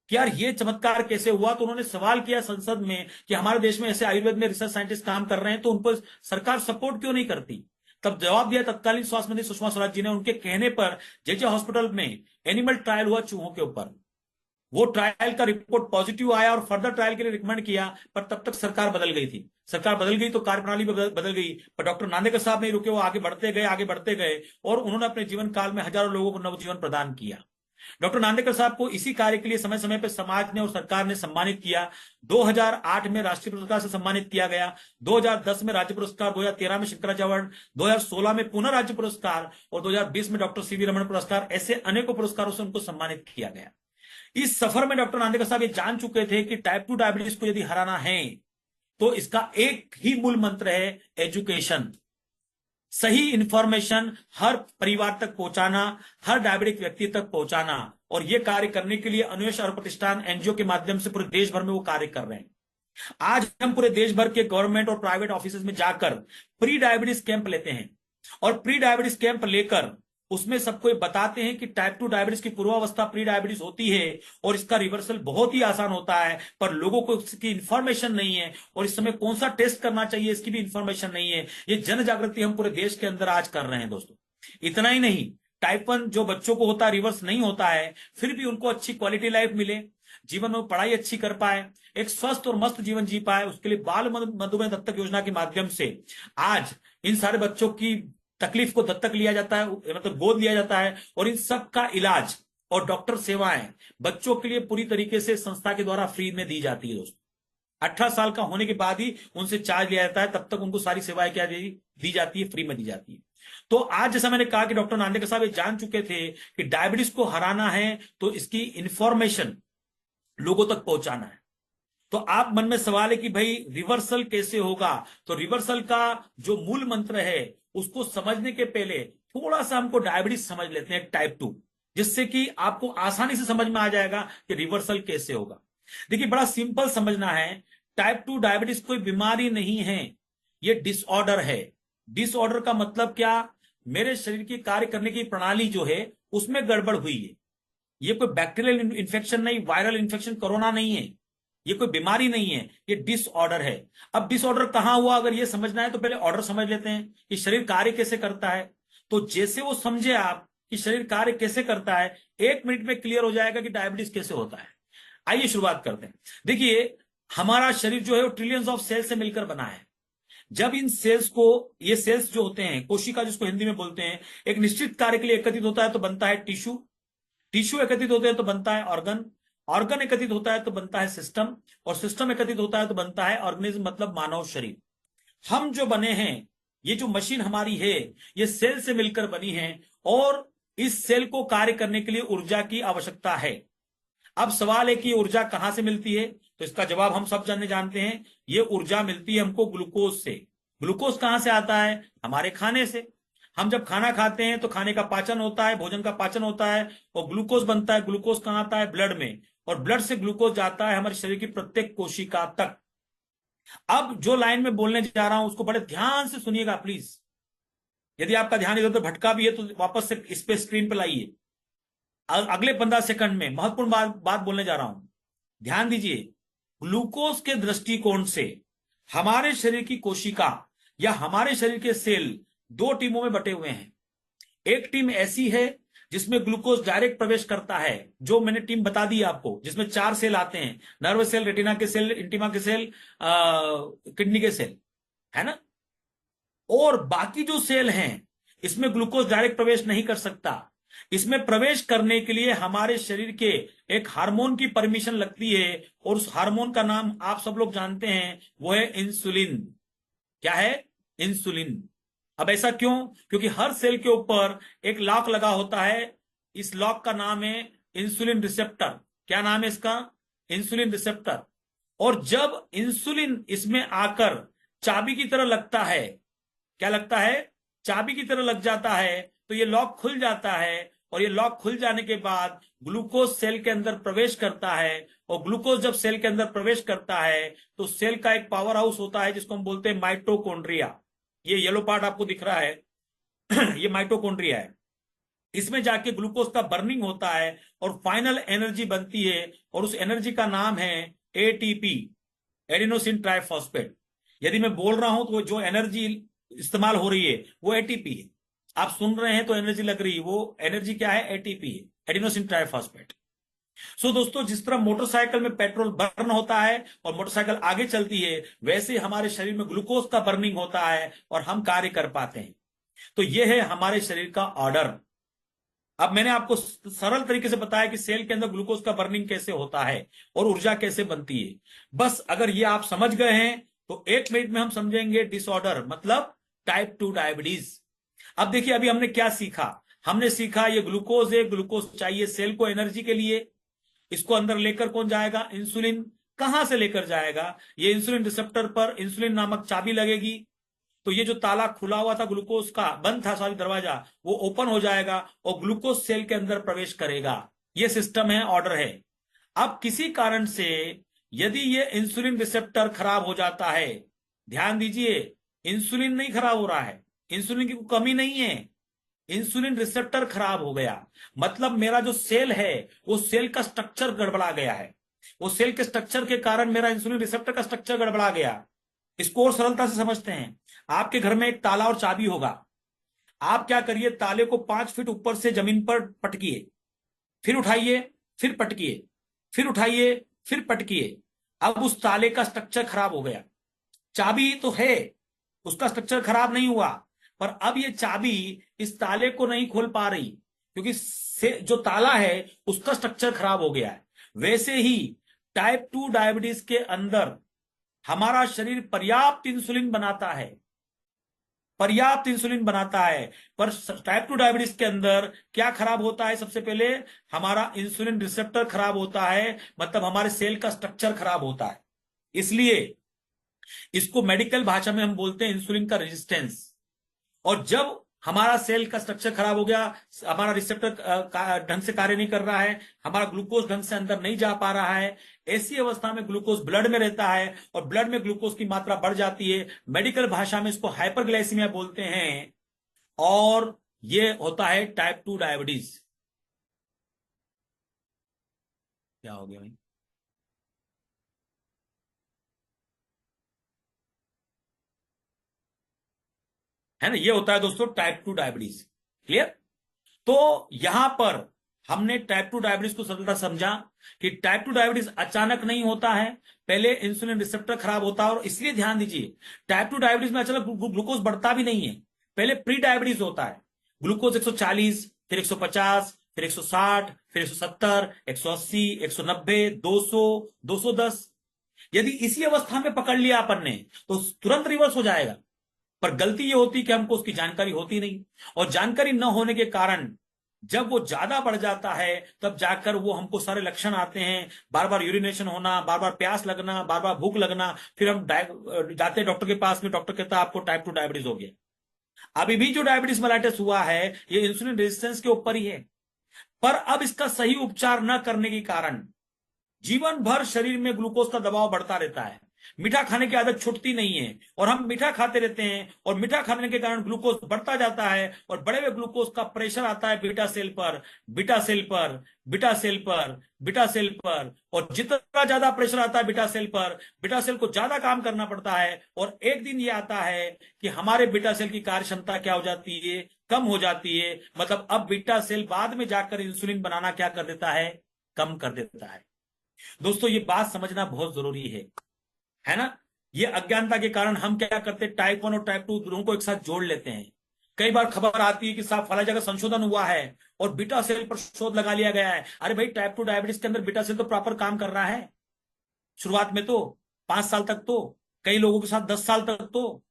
कि यार ये चमत्कार कैसे हुआ। तो उन्होंने सवाल किया संसद में कि हमारे देश में ऐसे आयुर्वेद में रिसर्च साइंटिस्ट काम कर रहे हैं, तो उन पर सरकार सपोर्ट क्यों नहीं करती? तब जवाब दिया तत्कालीन स्वास्थ्य मंत्री सुषमा स्वराज जी ने। उनके कहने पर जेजे हॉस्पिटल में एनिमल ट्रायल हुआ चूहों के ऊपर। वो ट्रायल का रिपोर्ट पॉजिटिव आया और फर्दर ट्रायल के लिए रिकमेंड किया, पर तब तक सरकार बदल गई थी। सरकार बदल गई तो कार्यप्रणाली बदल गई, पर डॉक्टर नांदेकर साहब नहीं रुके, वो आगे बढ़ते गए, आगे बढ़ते गए और उन्होंने अपने जीवन काल में हजारों लोगों को नवजीवन प्रदान किया। डॉक्टर नांदेकर साहब को इसी कार्य के लिए समय समय पर समाज ने और सरकार ने सम्मानित किया। 2008 में राष्ट्रीय पुरस्कार से सम्मानित किया गया, 2010 में राज्य पुरस्कार, 2013 में शंकराचार्य अवार्ड, 2016 में पुनः राज्य पुरस्कार और 2020 में डॉक्टर सीवी रमन पुरस्कार, ऐसे अनेकों पुरस्कारों से उनको सम्मानित किया गया। इस सफर में डॉक्टर नांदेकर साहब ये जान चुके थे कि टाइप 2 डायबिटीज को यदि हराना है तो इसका एक ही मूल मंत्र है, एजुकेशन। सही इंफॉर्मेशन हर परिवार तक पहुंचाना, हर डायबिटिक व्यक्ति तक पहुंचाना। और यह कार्य करने के लिए अन्वेष और प्रतिष्ठान एनजीओ के माध्यम से पूरे देश भर में वो कार्य कर रहे हैं। आज हम पूरे देश भर के गवर्नमेंट और प्राइवेट ऑफिस में जाकर प्री डायबिटीज कैंप लेते हैं और प्री डायबिटीज कैंप लेकर उसमें सबको ये बताते हैं कि टाइप 2 डायबिटीज की पूर्वावस्था प्री डायबिटीज होती है और इसका रिवर्सल बहुत ही आसान होता है, पर लोगों को इसकी इंफॉर्मेशन नहीं है और इस समय कौन सा टेस्ट करना चाहिए इसकी भी इंफॉर्मेशन नहीं है। ये जन जागृति हम पूरे देश के अंदर आज कर रहे हैं दोस्तों। इतना ही नहीं, टाइप 1 जो बच्चों को होता है रिवर्स नहीं होता है, फिर भी उनको अच्छी क्वालिटी लाइफ मिले, जीवन में पढ़ाई अच्छी कर पाए, एक स्वस्थ और मस्त जीवन जी पाए, उसके लिए बाल मधुमेह दत्तक योजना के माध्यम से आज इन सारे बच्चों की तकलीफ को दत्तक लिया जाता है, मतलब गोद लिया जाता है और इन सब का इलाज और डॉक्टर सेवाएं बच्चों के लिए पूरी तरीके से संस्था के द्वारा फ्री में दी जाती है दोस्तों। 18 साल का होने के बाद ही उनसे चार्ज लिया जाता है, तब तक उनको सारी सेवाएं क्या दी जाती है, फ्री में दी जाती है। तो आज जैसा मैंने कहा कि डॉक्टर नांदेकर साहब ये जान चुके थे कि डायबिटीज को हराना है तो इसकी इंफॉर्मेशन लोगों तक पहुंचाना है। तो आप मन में सवाल है कि भाई रिवर्सल कैसे होगा? तो रिवर्सल का जो मूल मंत्र है उसको समझने के पहले थोड़ा सा हमको डायबिटीज समझ लेते हैं टाइप 2, जिससे कि आपको आसानी से समझ में आ जाएगा कि रिवर्सल कैसे होगा। देखिए बड़ा सिंपल समझना है, टाइप 2 डायबिटीज कोई बीमारी नहीं है, ये डिसऑर्डर है। डिसऑर्डर का मतलब क्या? मेरे शरीर की कार्य करने की प्रणाली जो है उसमें गड़बड़ हुई है। ये कोई बैक्टीरियल इन्फेक्शन नहीं, वायरल इन्फेक्शन, कोरोना नहीं है, ये कोई बीमारी नहीं है, ये डिसऑर्डर है। अब डिसऑर्डर कहां हुआ अगर ये समझना है तो पहले ऑर्डर समझ लेते हैं कि शरीर कार्य कैसे करता है। तो जैसे वो समझे आप कि शरीर कार्य कैसे करता है, 1 मिनट में क्लियर हो जाएगा कि डायबिटीज कैसे होता है। आइए शुरुआत करते हैं। देखिए हमारा शरीर जो है वो ट्रिलियंस ऑफ सेल से मिलकर बना है। जब इन सेल्स को, ये सेल्स जो होते हैं, कोशिका जिसको हिंदी में बोलते हैं, एक निश्चित कार्य के लिए एकत्रित होता है तो बनता है टिश्यू, टिश्यू एकत्रित होते हैं तो बनता है ऑर्गन, ऑर्गन एकत्रित होता है तो बनता है सिस्टम, और सिस्टम एकत्रित होता है तो बनता है ऑर्गेनिज्म, मतलब मानव शरीर। हम जो बने हैं, ये जो मशीन हमारी है, ये सेल से मिलकर बनी है और इस सेल को कार्य करने के लिए ऊर्जा की आवश्यकता है। अब सवाल है कि ऊर्जा कहां से मिलती है? तो इसका जवाब हम सब जानते हैं, ये ऊर्जा मिलती है हमको ग्लूकोज से। ग्लूकोज कहां से आता है? हमारे खाने से। हम जब खाना खाते हैं तो खाने का पाचन होता है, भोजन का पाचन होता है और ग्लूकोज बनता है। ग्लूकोज कहां आता है? ब्लड में, और ब्लड से ग्लूकोज जाता है हमारे शरीर की प्रत्येक कोशिका तक। अब जो लाइन में बोलने जा रहा हूं उसको बड़े ध्यान से सुनिएगा प्लीज। यदि आपका ध्यान इधर उधर भटका भी है तो वापस से इस पे स्क्रीन पे लाइए। अगले 15 सेकंड में महत्वपूर्ण बात बोलने जा रहा हूं, ध्यान दीजिए। ग्लूकोज के दृष्टिकोण से हमारे शरीर की कोशिका या हमारे शरीर के सेल 2 टीमों में बटे हुए हैं। एक टीम ऐसी है जिसमें ग्लूकोज डायरेक्ट प्रवेश करता है, जो मैंने टीम बता दी आपको, जिसमें 4 सेल आते हैं, नर्व सेल, रेटिना के सेल, इंटिमा के सेल, किडनी के सेल, है ना। और बाकी जो सेल हैं इसमें ग्लूकोज डायरेक्ट प्रवेश नहीं कर सकता। इसमें प्रवेश करने के लिए हमारे शरीर के एक हार्मोन की परमिशन लगती है, और उस हार्मोन का नाम आप सब लोग जानते हैं, वो है इंसुलिन। क्या है? इंसुलिन। अब ऐसा क्यों? क्योंकि हर सेल के ऊपर एक लॉक लगा होता है। इस लॉक का नाम है इंसुलिन रिसेप्टर। क्या नाम है इसका? Insulin receptor. और जब इंसुलिन इसमें आकर चाबी की तरह लगता है, क्या लगता है? चाबी की तरह लग जाता है, तो ये लॉक खुल जाता है। और ये लॉक खुल जाने के बाद ग्लूकोज सेल के अंदर प्रवेश करता है। और ग्लूकोज जब सेल के अंदर प्रवेश करता है, तो सेल का एक पावर हाउस होता है जिसको हम बोलते हैं माइटोकॉन्ड्रिया। ये येलो पार्ट आपको दिख रहा है ये माइटोकॉन्ड्रिया है। इसमें जाके ग्लूकोज का बर्निंग होता है और फाइनल एनर्जी बनती है, और उस एनर्जी का नाम है एटीपी, एडिनोसिन ट्राइफॉस्फेट। यदि मैं बोल रहा हूं तो जो एनर्जी इस्तेमाल हो रही है वो एटीपी है। आप सुन रहे हैं तो एनर्जी लग रही है, वो एनर्जी क्या है? एटीपी है, एडिनोसिन ट्राइफॉस्फेट। सो दोस्तों, जिस तरह मोटरसाइकिल में पेट्रोल बर्न होता है और मोटरसाइकिल आगे चलती है, वैसे ही हमारे शरीर में ग्लूकोज का बर्निंग होता है और हम कार्य कर पाते हैं। तो यह है हमारे शरीर का ऑर्डर। अब मैंने आपको सरल तरीके से बताया कि सेल के अंदर ग्लूकोज का बर्निंग कैसे होता है और ऊर्जा कैसे बनती है। बस अगर ये आप समझ गए हैं तो 1 मिनट में हम समझेंगे डिसऑर्डर, मतलब टाइप 2 डायबिटीज। अब देखिए, अभी हमने क्या सीखा? हमने सीखा ये ग्लूकोज है, ग्लूकोज चाहिए सेल को एनर्जी के लिए। इसको अंदर लेकर कौन जाएगा? इंसुलिन। कहां से लेकर जाएगा? ये इंसुलिन रिसेप्टर पर इंसुलिन नामक चाबी लगेगी, तो ये जो ताला खुला हुआ था ग्लूकोज का, बंद था सॉरी दरवाजा, वो ओपन हो जाएगा और ग्लूकोज सेल के अंदर प्रवेश करेगा। ये सिस्टम है, ऑर्डर है। अब किसी कारण से यदि ये इंसुलिन रिसेप्टर खराब हो जाता है, ध्यान दीजिए, इंसुलिन नहीं खराब हो रहा है, इंसुलिन की कोई कमी नहीं है, इंसुलिन रिसेप्टर खराब हो गया, मतलब मेरा जो सेल है वो सेल का स्ट्रक्चर गड़बड़ा गया है। वो सेल के स्ट्रक्चर के कारण मेरा इंसुलिन रिसेप्टर का स्ट्रक्चर गड़बड़ा गया। इसको और सरलता से समझते हैं। आपके घर में एक ताला और चाबी होगा। आप क्या करिए, ताले को 5 फीट ऊपर से जमीन पर पटकिए, फिर उठाइए, फिर पटकिए, फिर उठाइए, फिर पटकिए। अब उस ताले का स्ट्रक्चर खराब हो गया। चाबी तो है, उसका स्ट्रक्चर खराब नहीं हुआ, पर अब ये चाबी इस ताले को नहीं खोल पा रही, क्योंकि जो ताला है उसका स्ट्रक्चर खराब हो गया है। वैसे ही टाइप 2 डायबिटीज के अंदर हमारा शरीर पर्याप्त इंसुलिन बनाता है, पर्याप्त इंसुलिन बनाता है, पर टाइप 2 डायबिटीज के अंदर क्या खराब होता है? सबसे पहले हमारा इंसुलिन रिसेप्टर खराब होता है, मतलब हमारे सेल का स्ट्रक्चर खराब होता है। इसलिए इसको मेडिकल भाषा में हम बोलते हैं इंसुलिन का रेजिस्टेंस। और जब हमारा सेल का स्ट्रक्चर खराब हो गया, हमारा रिसेप्टर ढंग से कार्य नहीं कर रहा है, हमारा ग्लूकोज ढंग से अंदर नहीं जा पा रहा है, ऐसी अवस्था में ग्लूकोज ब्लड में रहता है और ब्लड में ग्लूकोज की मात्रा बढ़ जाती है। मेडिकल भाषा में इसको हाइपरग्लाइसीमिया बोलते हैं, और ये होता है टाइप 2 डायबिटीज। क्या हो गया भाई? है ना, ये होता है दोस्तों टाइप 2 डायबिटीज। क्लियर? तो यहां पर हमने टाइप 2 डायबिटीज को सरलता समझा कि टाइप 2 डायबिटीज अचानक नहीं होता है, पहले इंसुलिन रिसेप्टर खराब होता है। और इसलिए ध्यान दीजिए, टाइप 2 डायबिटीज में अचानक ग्लूकोज बढ़ता भी नहीं है, पहले प्री डायबिटीज होता है। ग्लूकोज 140, फिर 150, फिर 160, फिर 170, 180, 190, 200, 210। यदि इसी अवस्था में पकड़ लिया अपन ने तो तुरंत रिवर्स हो जाएगा। पर गलती ये होती कि हमको उसकी जानकारी होती नहीं, और जानकारी न होने के कारण जब वो ज्यादा बढ़ जाता है तब जाकर वो हमको सारे लक्षण आते हैं, बार बार यूरिनेशन होना, बार बार प्यास लगना, बार बार भूख लगना। फिर हम जाते हैं डॉक्टर के पास में, डॉक्टर कहता है आपको टाइप 2 डायबिटीज हो गया। अभी भी जो डायबिटीज मेलाइटिस हुआ है ये इंसुलिन रेजिस्टेंस के ऊपर ही है। पर अब इसका सही उपचार न करने के कारण जीवन भर शरीर में ग्लूकोज का दबाव बढ़ता रहता है, मीठा खाने की आदत छूटती नहीं है, और हम मीठा खाते रहते हैं, और मीठा खाने के कारण ग्लूकोज बढ़ता जाता है, और बढ़े हुए ग्लूकोज का प्रेशर आता है बीटा सेल पर, बीटा सेल पर, बीटा सेल पर, बीटा सेल पर। और जितना ज्यादा प्रेशर आता है बीटा सेल पर, बीटा सेल को ज्यादा काम करना पड़ता है, और एक दिन ये आता है कि हमारे बीटा सेल की कार्य क्षमता क्या हो जाती है? कम हो जाती है। मतलब अब बीटा सेल बाद में जाकर इंसुलिन बनाना क्या कर देता है? कम कर देता है। दोस्तों, ये बात समझना बहुत जरूरी है ना? ये अज्ञानता के कारण हम क्या करते हैं, टाइप 1 और टाइप 2 दोनों को एक साथ जोड़ लेते हैं। कई बार खबर आती है कि साहब फला जगह संशोधन हुआ है और बीटा सेल पर शोध लगा लिया गया है। अरे भाई, टाइप 2 डायबिटीज के अंदर बीटा सेल तो प्रॉपर काम कर रहा है, शुरुआत में तो 5 साल तक तो, कई लोगों के साथ 10 साल तक तो,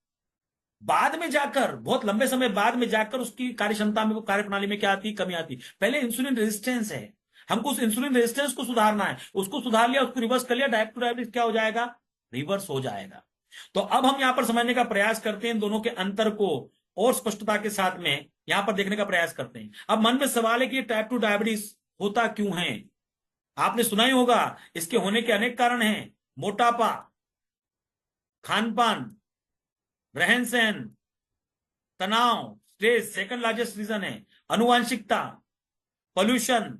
बाद में जाकर, बहुत लंबे समय बाद में जाकर उसकी कार्य क्षमता में, कार्यप्रणाली में क्या आती, कमी आती। पहले इंसुलिन रेजिस्टेंस है, हमको उस इंसुलिन रेजिस्टेंस को सुधारना है। उसको सुधार लिया, उसको रिवर्स कर लिया, टाइप 2 डायबिटीज क्या हो जाएगा, रिवर्स हो जाएगा। तो अब हम यहां पर समझने का प्रयास करते हैं, दोनों के अंतर को और स्पष्टता के साथ में यहां पर देखने का प्रयास करते हैं। अब मन में सवाल है कि टाइप 2 डायबिटीज होता क्यों है। आपने सुना ही होगा, इसके होने के अनेक कारण हैं। मोटापा, खान पान, रहन सहन, तनाव, स्ट्रेस सेकंड लार्जेस्ट रीजन है, अनुवांशिकता, पोल्यूशन,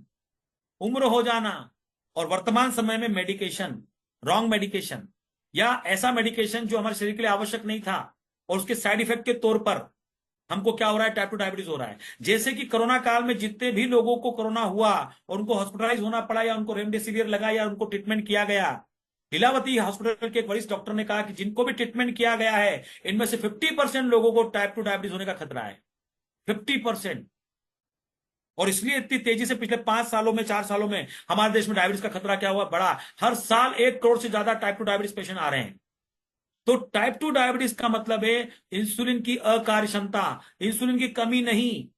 उम्र हो जाना, और वर्तमान समय में मेडिकेशन, रॉन्ग मेडिकेशन या ऐसा मेडिकेशन जो हमारे शरीर के लिए आवश्यक नहीं था और उसके साइड इफेक्ट के तौर पर हमको क्या हो रहा है, टाइप 2 डायबिटीज हो रहा है। जैसे कि कोरोना काल में जितने भी लोगों को कोरोना हुआ और उनको हॉस्पिटलाइज होना पड़ा या उनको रेमडेसिविर लगा या उनको ट्रीटमेंट किया गया, लीलावती हॉस्पिटल के एक वरिष्ठ डॉक्टर ने कहा कि जिनको भी ट्रीटमेंट किया गया है इनमें से 50% लोगों को टाइप 2 डायबिटीज होने का खतरा है, 50%। और इसलिए इतनी तेजी से पिछले 5 सालों में, 4 सालों में हमारे देश में डायबिटीज का खतरा क्या हुआ, बढ़ा। हर साल 1 करोड़ से ज्यादा टाइप 2 डायबिटीज पेशेंट आ रहे हैं। तो टाइप 2 डायबिटीज का मतलब है इंसुलिन की अकार्य क्षमता, इंसुलिन की कमी नहीं,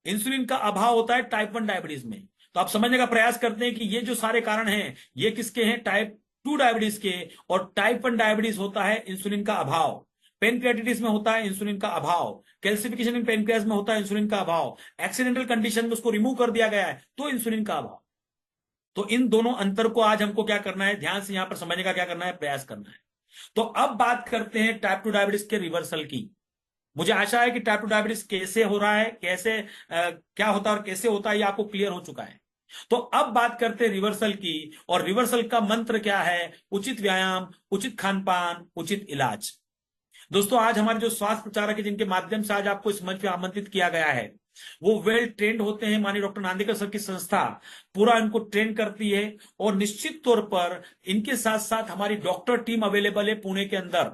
इंसुलिन का अभाव होता है टाइप 1 डायबिटीज में। तो आप समझने का प्रयास करते हैं कि ये जो सारे कारण हैं ये किसके हैं, टाइप 2 डायबिटीज के। और टाइप 1 डायबिटीज होता है इंसुलिन का अभाव, पेनक्रियाटिटिस में होता है इंसुलिन का अभाव, कैल्सिफिकेशन इन पेनक्रियास में होता है इंसुलिन का अभाव, एक्सीडेंटल कंडीशन में उसको रिमूव कर दिया गया है तो इंसुलिन का अभाव। तो इन दोनों अंतर को आज हमको क्या करना है, ध्यान से यहां पर समझने का क्या करना है, प्रयास करना है। तो अब बात करते हैं टाइप 2 डायबिटीज के रिवर्सल की। मुझे आशा है कि टाइप 2 डायबिटीज कैसे हो रहा है, कैसे क्या होता है और कैसे होता है, ये आपको क्लियर हो चुका है। तो अब बात करते हैं रिवर्सल की। और रिवर्सल का मंत्र क्या है, उचित व्यायाम, उचित खान पान, उचित इलाज। दोस्तों, आज हमारे जो स्वास्थ्य प्रचारक है जिनके माध्यम से आज आपको इस मंच पे आमंत्रित किया गया है, वो वेल ट्रेंड होते हैं। माननीय डॉक्टर नांदेकर सर की संस्था पूरा इनको ट्रेन करती है और निश्चित तौर पर इनके साथ साथ हमारी डॉक्टर टीम अवेलेबल है पुणे के अंदर,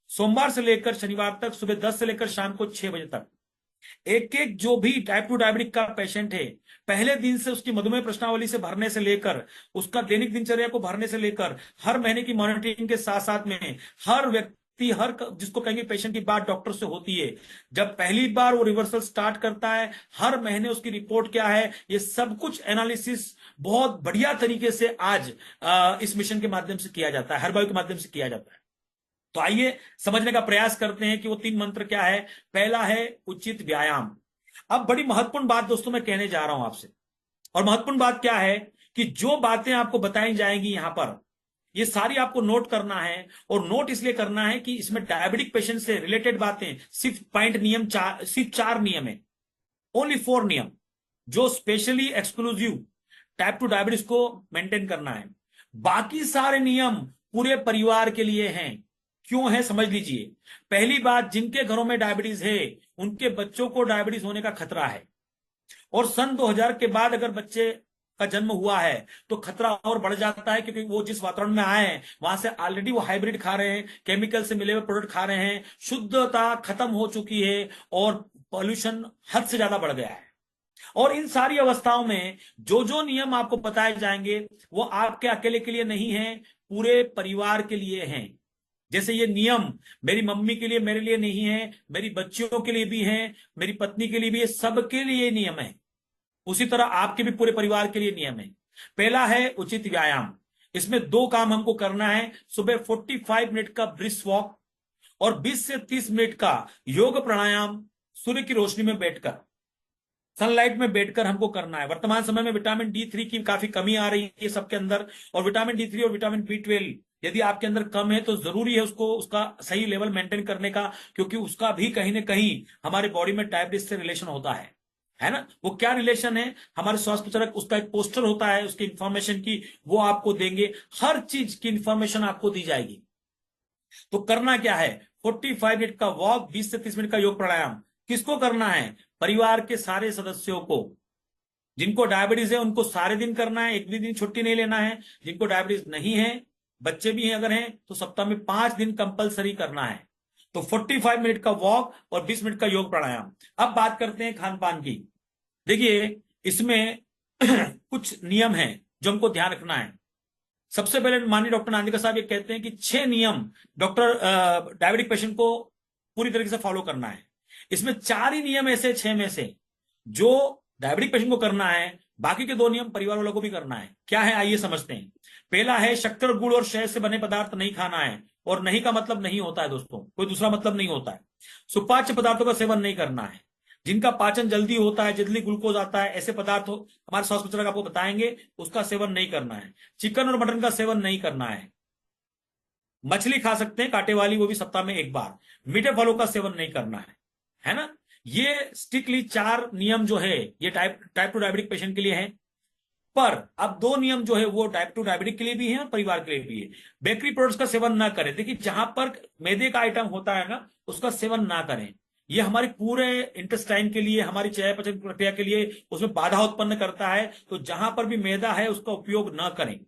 सोमवार से लेकर शनिवार तक सुबह 10 से लेकर शाम को 6 बजे तक। एक एक जो भी टाइप 2 डायबिटिक का पेशेंट है, पहले दिन से उसकी मधुमेह प्रश्नावली से भरने से लेकर उसका दैनिक दिनचर्या को भरने से लेकर हर महीने की मॉनिटरिंग के साथ साथ में हर व्यक्ति, हर जिसको कहेंगे पेशेंट की बात डॉक्टर से होती है। जब पहली बार वो रिवर्सल स्टार्ट करता है, हर महीने उसकी रिपोर्ट क्या है, ये सब कुछ एनालिसिस बहुत बढ़िया तरीके से आज इस मिशन के माध्यम से किया जाता है, हर बार के माध्यम से किया जाता है। तो आइए समझने का प्रयास करते हैं कि वो 3 मंत्र क्या है। पहला है उचित व्यायाम। अब बड़ी महत्वपूर्ण बात दोस्तों मैं कहने जा रहा हूं आपसे, और महत्वपूर्ण बात क्या है कि जो बातें आपको बताई जाएंगी यहां पर, ये सारी आपको नोट करना है। और नोट इसलिए करना है कि इसमें डायबिटिक पेशेंट से रिलेटेड बातें, सिर्फ पॉइंट नियम सिर्फ 4 नियम है, ओनली 4 नियम जो स्पेशली एक्सक्लूसिव टाइप 2 डायबिटीज को मेंटेन करना है। बाकी सारे नियम पूरे परिवार के लिए हैं। क्यों है समझ लीजिए। पहली बात, जिनके घरों में डायबिटीज है उनके बच्चों को डायबिटीज होने का खतरा है। और सन 2000 के बाद अगर बच्चे का जन्म हुआ है तो खतरा और बढ़ जाता है, क्योंकि वो जिस वातावरण में आए हैं वहां से ऑलरेडी वो हाइब्रिड खा रहे हैं, केमिकल से मिले हुए प्रोडक्ट खा रहे हैं, शुद्धता खत्म हो चुकी है और पॉल्यूशन हद से ज्यादा बढ़ गया है। और इन सारी अवस्थाओं में जो जो नियम आपको बताए जाएंगे वो आपके अकेले के लिए नहीं है, पूरे परिवार के लिए हैं। जैसे ये नियम मेरी मम्मी के लिए, मेरे लिए नहीं है, मेरी बच्चियों के लिए भी है, मेरी पत्नी के लिए भी है, सबके लिए नियम है। उसी तरह आपके भी पूरे परिवार के लिए नियम है। पहला है उचित व्यायाम। इसमें 2 काम हमको करना है। सुबह 45 मिनट का ब्रिस्क वॉक और 20 से 30 मिनट का योग प्राणायाम सूर्य की रोशनी में बैठकर, सनलाइट में बैठकर हमको करना है। वर्तमान समय में विटामिन D3 की काफी कमी आ रही है सबके अंदर, और विटामिन D3 और विटामिन B12 यदि आपके अंदर कम है तो जरूरी है उसको, उसका सही लेवल मेंटेन करने का, क्योंकि उसका भी कहीं ना कहीं हमारे बॉडी में डायबिटीज से रिलेशन होता है ना। वो क्या रिलेशन है, हमारे स्वास्थ्य प्रचारक उसका एक पोस्टर होता है उसकी इंफॉर्मेशन की, वो आपको देंगे, हर चीज की इंफॉर्मेशन आपको दी जाएगी। तो करना क्या है, 45 मिनट का वॉक, 20 से 30 मिनट का योग प्राणायाम। किसको करना है, परिवार के सारे सदस्यों को। जिनको डायबिटीज है उनको सारे दिन करना है, एक भी दिन छुट्टी नहीं लेना है। जिनको डायबिटीज नहीं है, बच्चे भी हैं अगर हैं, तो सप्ताह में 5 दिन कंपलसरी करना है। तो 45 मिनट का वॉक और 20 मिनट का योग प्राणायाम। अब बात करते हैं खान पान की। देखिए, इसमें कुछ नियम हैं जो हमको ध्यान रखना है। सबसे पहले माननीय डॉक्टर नांदिका साहब ये कहते हैं कि 6 नियम डॉक्टर डायबिटिक पेशेंट को पूरी तरीके से फॉलो करना है। इसमें 4 ही नियम ऐसे 6 में से जो डायबिटिक पेशेंट को करना है, बाकी के 2 नियम परिवार वालों को भी करना है। क्या है, आइए समझते हैं। पहला है शक्कर, गुड़ और शहद से बने पदार्थ नहीं खाना है। और नहीं का मतलब नहीं होता है दोस्तों, कोई दूसरा मतलब नहीं होता है। सुपाच्य पदार्थों का सेवन नहीं करना है। जिनका पाचन जल्दी होता है, जल्दी ग्लूकोज आता है, ऐसे पदार्थ हमारे स्वास्थ्य विशेषज्ञ आपको बताएंगे, उसका सेवन नहीं करना है। चिकन और मटन का सेवन नहीं करना है। मछली खा सकते हैं कांटे वाली, वो भी सप्ताह में 1 बार। मीठे फलों का सेवन नहीं करना है ना। ये स्ट्रिक्टली 4 नियम जो है ये टाइप 2 डायबिटिक पेशेंट के लिए है। पर अब 2 नियम जो है वो टाइप 2 डायबिटिक के लिए भी है और परिवार के लिए भी है। बेकरी प्रोडक्ट्स का सेवन ना करें। देखिए, जहां पर मैदे का आइटम होता है ना, उसका सेवन ना करें। ये हमारे पूरे इंटेस्टाइन के लिए, हमारी चयापचय पचन प्रक्रिया के लिए उसमें बाधा उत्पन्न करता है। तो जहां पर भी मैदा है उसका उपयोग ना करें।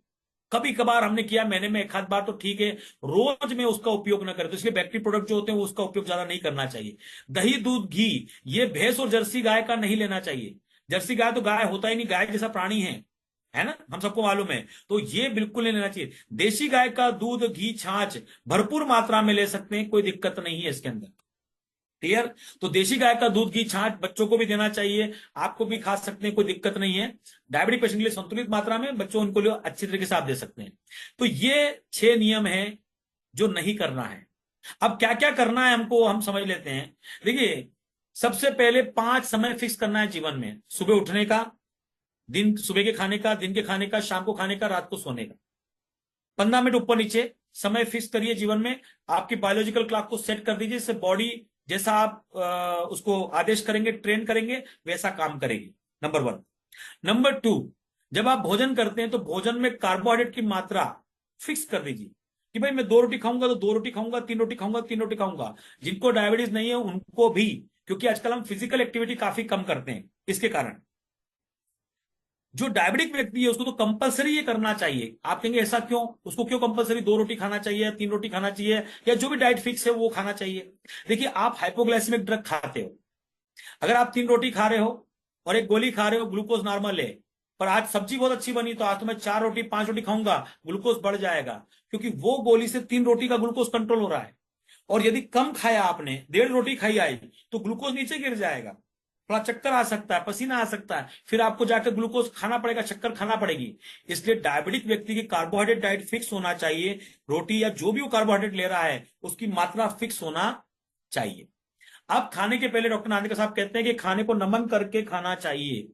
कभी कभार हमने किया, महीने में 1 आध बार तो ठीक है, रोज में उसका उपयोग ना करें। तो इसलिए बेकरी प्रोडक्ट जो होते हैं वो उसका उपयोग ज्यादा नहीं करना चाहिए। दही, दूध, घी, ये भैंस और जर्सी गाय का नहीं लेना चाहिए। जर्सी गाय तो गाय होता ही नहीं, गाय जैसा प्राणी है ना, हम सबको मालूम है। तो ये बिल्कुल नहीं लेना चाहिए। देशी गाय का दूध, घी, छाछ भरपूर मात्रा में ले सकते हैं, कोई दिक्कत नहीं है इसके अंदर। क्लियर। तो देशी गाय का दूध, घी, छाछ बच्चों को भी देना चाहिए, आपको भी खा सकते हैं, कोई दिक्कत नहीं है। डायबिटिक पेशेंट के लिए संतुलित मात्रा में, बच्चों उनको लिए अच्छी तरीके से आप दे सकते हैं। तो ये 6 नियम है जो नहीं करना है। अब क्या क्या करना है हमको, हम समझ लेते हैं। देखिए, सबसे पहले 5 समय फिक्स करना है जीवन में। सुबह उठने का, दिन सुबह के खाने का, दिन के खाने का, शाम को खाने का, रात को सोने का। 15 मिनट ऊपर नीचे समय फिक्स करिए जीवन में। आपकी बायोलॉजिकल क्लॉक को सेट कर दीजिए, इससे बॉडी जैसा आप उसको आदेश करेंगे, ट्रेन करेंगे, वैसा काम करेगी। नंबर 1। नंबर 2, जब आप भोजन करते हैं तो भोजन में कार्बोहाइड्रेट की मात्रा फिक्स कर दीजिए कि भाई मैं 2 रोटी खाऊंगा तो 2 रोटी खाऊंगा, 3 रोटी खाऊंगा 3 रोटी खाऊंगा। जिनको डायबिटीज नहीं है उनको भी, क्योंकि आजकल हम फिजिकल एक्टिविटी काफी कम करते हैं, इसके कारण जो डायबिटिक व्यक्ति है उसको तो कंपलसरी ये करना चाहिए। आप कहेंगे ऐसा क्यों, उसको क्यों कंपलसरी 2 रोटी खाना चाहिए, 3 रोटी खाना चाहिए, या जो भी डाइट फिक्स है वो खाना चाहिए। देखिए, आप हाइपोग्लाइसेमिक ड्रग खाते हो, अगर आप 3 रोटी खा रहे हो और 1 गोली खा रहे हो, ग्लूकोज नॉर्मल है, पर आज सब्जी बहुत अच्छी बनी तो आज तो मैं 4 रोटी 5 रोटी खाऊंगा, ग्लूकोज बढ़ जाएगा, क्योंकि वो गोली से 3 रोटी का ग्लूकोज कंट्रोल हो रहा है। और यदि कम खाया आपने, 1.5 रोटी खाई आई, तो ग्लूकोज नीचे गिर जाएगा, थोड़ा चक्कर आ सकता है, पसीना आ सकता है, फिर आपको जाकर ग्लूकोज खाना पड़ेगा, शक्कर खाना पड़ेगी। इसलिए डायबिटिक व्यक्ति की कार्बोहाइड्रेट डाइट फिक्स होना चाहिए। रोटी या जो भी वो कार्बोहाइड्रेट ले रहा है उसकी मात्रा फिक्स होना चाहिए। अब खाने के पहले डॉक्टर नांदिका साहब कहते हैं कि खाने को नमन करके खाना चाहिए,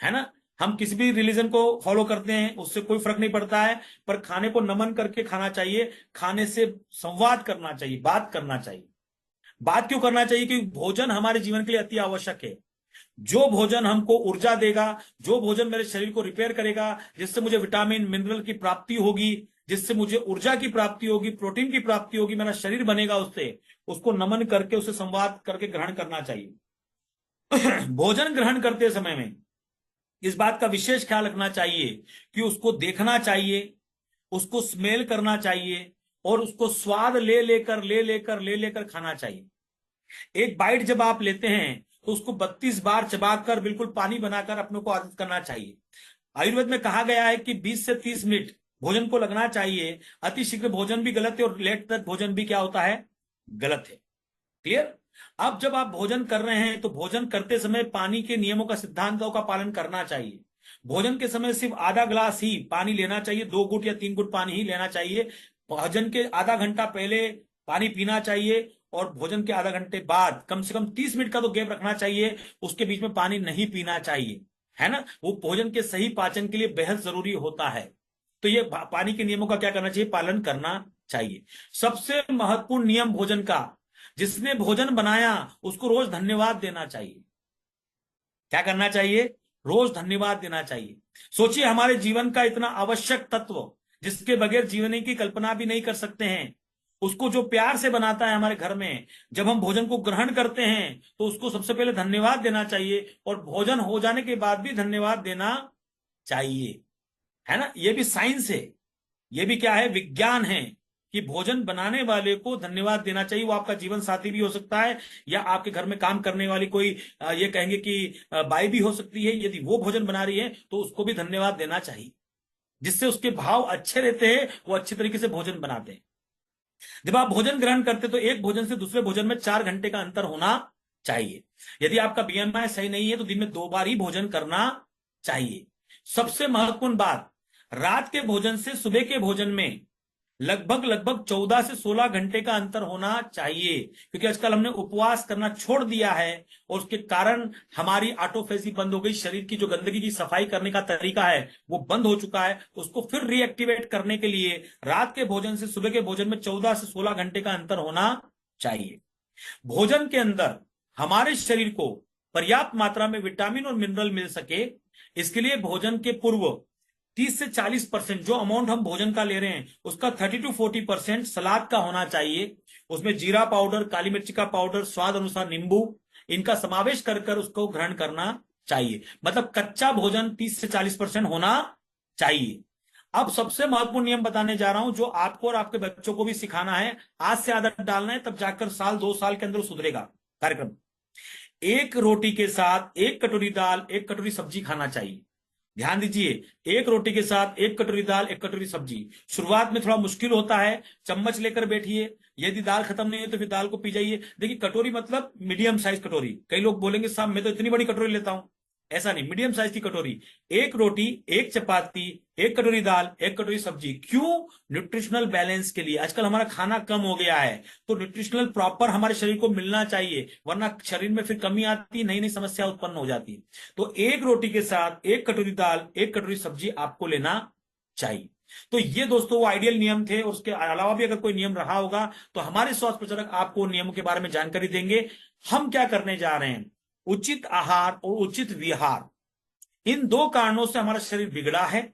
है ना। हम किसी भी रिलीजन को फॉलो करते हैं, उससे कोई फर्क नहीं पड़ता है, पर खाने को नमन करके खाना चाहिए। खाने से संवाद करना चाहिए, बात करना चाहिए। बात क्यों करना चाहिए? क्योंकि भोजन हमारे जीवन के लिए अति आवश्यक है। जो भोजन हमको ऊर्जा देगा, जो भोजन मेरे शरीर को रिपेयर करेगा, जिससे मुझे विटामिन मिनरल की प्राप्ति होगी, जिससे मुझे ऊर्जा की प्राप्ति होगी, प्रोटीन की प्राप्ति होगी, मेरा शरीर बनेगा उससे, उसको नमन करके, उससे संवाद करके ग्रहण करना चाहिए। भोजन ग्रहण करते समय में इस बात का विशेष ख्याल रखना चाहिए कि उसको देखना चाहिए, उसको स्मेल करना चाहिए, और उसको स्वाद ले लेकर खाना चाहिए। एक बाइट जब आप लेते हैं तो उसको 32 बार चबाकर बिल्कुल पानी बनाकर अपने को आदत करना चाहिए। आयुर्वेद में कहा गया है कि 20 से 30 मिनट भोजन को लगना चाहिए। अति शीघ्र भोजन भी गलत है और लेट तक भोजन भी क्या होता है, गलत है। क्लियर। अब जब आप भोजन कर रहे हैं तो भोजन करते समय पानी के नियमों का, सिद्धांतों का पालन करना चाहिए। भोजन के समय सिर्फ आधा ग्लास ही पानी लेना चाहिए, 2 घुट या 3 घुट पानी ही लेना चाहिए। भोजन के आधा घंटा पहले पानी पीना चाहिए, और भोजन के आधा घंटे बाद कम से कम 30 मिनट का तो गैप रखना चाहिए, उसके बीच में पानी नहीं पीना चाहिए, है ना। वो भोजन के सही पाचन के लिए बेहद जरूरी होता है। तो ये पानी के नियमों का क्या करना चाहिए, पालन करना चाहिए। सबसे महत्वपूर्ण नियम भोजन का, जिसने भोजन बनाया उसको रोज धन्यवाद देना चाहिए। क्या करना चाहिए, रोज धन्यवाद देना चाहिए। सोचिए, हमारे जीवन का इतना आवश्यक तत्व जिसके बगैर जीवन की कल्पना भी नहीं कर सकते हैं, उसको जो प्यार से बनाता है हमारे घर में, जब हम भोजन को ग्रहण करते हैं तो उसको सबसे पहले धन्यवाद देना चाहिए, और भोजन हो जाने के बाद भी धन्यवाद देना चाहिए, है ना। ये भी साइंस है, ये भी क्या है, विज्ञान है, कि भोजन बनाने वाले को धन्यवाद देना चाहिए। वो आपका जीवन साथी भी हो सकता है, या आपके घर में काम करने वाली कोई ये कहेंगे कि बाई भी हो सकती है। यदि वो भोजन बना रही है तो उसको भी धन्यवाद देना चाहिए, जिससे उसके भाव अच्छे रहते हैं, वो अच्छे तरीके से भोजन बनाते हैं। जब आप भोजन ग्रहण करते तो एक भोजन से दूसरे भोजन में 4 घंटे का अंतर होना चाहिए। यदि आपका बीएमआई सही नहीं है तो दिन में 2 बार ही भोजन करना चाहिए। सबसे महत्वपूर्ण बात, रात के भोजन से सुबह के भोजन में लगभग लगभग 14 से 16 घंटे का अंतर होना चाहिए, क्योंकि आजकल हमने उपवास करना छोड़ दिया है और उसके कारण हमारी ऑटोफेजी बंद हो गई। शरीर की जो गंदगी की सफाई करने का तरीका है वो बंद हो चुका है। उसको फिर रीएक्टिवेट करने के लिए रात के भोजन से सुबह के भोजन में 14 से 16 घंटे का अंतर होना चाहिए। भोजन के अंदर हमारे शरीर को पर्याप्त मात्रा में विटामिन और मिनरल मिल सके, इसके लिए भोजन के पूर्व 30 से 40% जो अमाउंट हम भोजन का ले रहे हैं उसका 30 to 40% सलाद का होना चाहिए। उसमें जीरा पाउडर, काली मिर्च का पाउडर, स्वाद अनुसार नींबू, इनका समावेश कर कर उसको ग्रहण करना चाहिए। मतलब कच्चा भोजन 30 से 40% होना चाहिए। अब सबसे महत्वपूर्ण नियम बताने जा रहा हूं, जो आपको और आपके बच्चों को भी सिखाना है। आज से आदत डालना है, तब जाकर साल 2 साल के अंदर सुधरेगा कार्यक्रम। एक रोटी के साथ 1 कटोरी दाल, 1 कटोरी सब्जी खाना चाहिए। ध्यान दीजिए, एक रोटी के साथ 1 कटोरी दाल, 1 कटोरी सब्जी। शुरुआत में थोड़ा मुश्किल होता है, चम्मच लेकर बैठिए। यदि दाल खत्म नहीं है तो फिर दाल को पी जाइए। देखिए, कटोरी मतलब मीडियम साइज कटोरी। कई लोग बोलेंगे साहब मैं तो इतनी बड़ी कटोरी लेता हूं। ऐसा नहीं, मीडियम साइज की कटोरी। एक रोटी, एक चपाती, 1 कटोरी दाल, 1 कटोरी सब्जी। क्यों? न्यूट्रिशनल बैलेंस के लिए। आजकल हमारा खाना कम हो गया है, तो न्यूट्रिशनल प्रॉपर हमारे शरीर को मिलना चाहिए, वरना शरीर में फिर कमी आती, नई नई समस्या उत्पन्न हो जाती है। तो एक रोटी के साथ 1 कटोरी दाल, 1 कटोरी सब्जी आपको लेना चाहिए। तो ये दोस्तों वो आइडियल नियम थे, और उसके अलावा भी अगर कोई नियम रहा होगा तो हमारे स्वास्थ्य प्रचारक आपको नियमों के बारे में जानकारी देंगे। हम क्या करने जा रहे हैं, उचित आहार और उचित विहार, इन 2 कारणों से हमारा शरीर बिगड़ा है।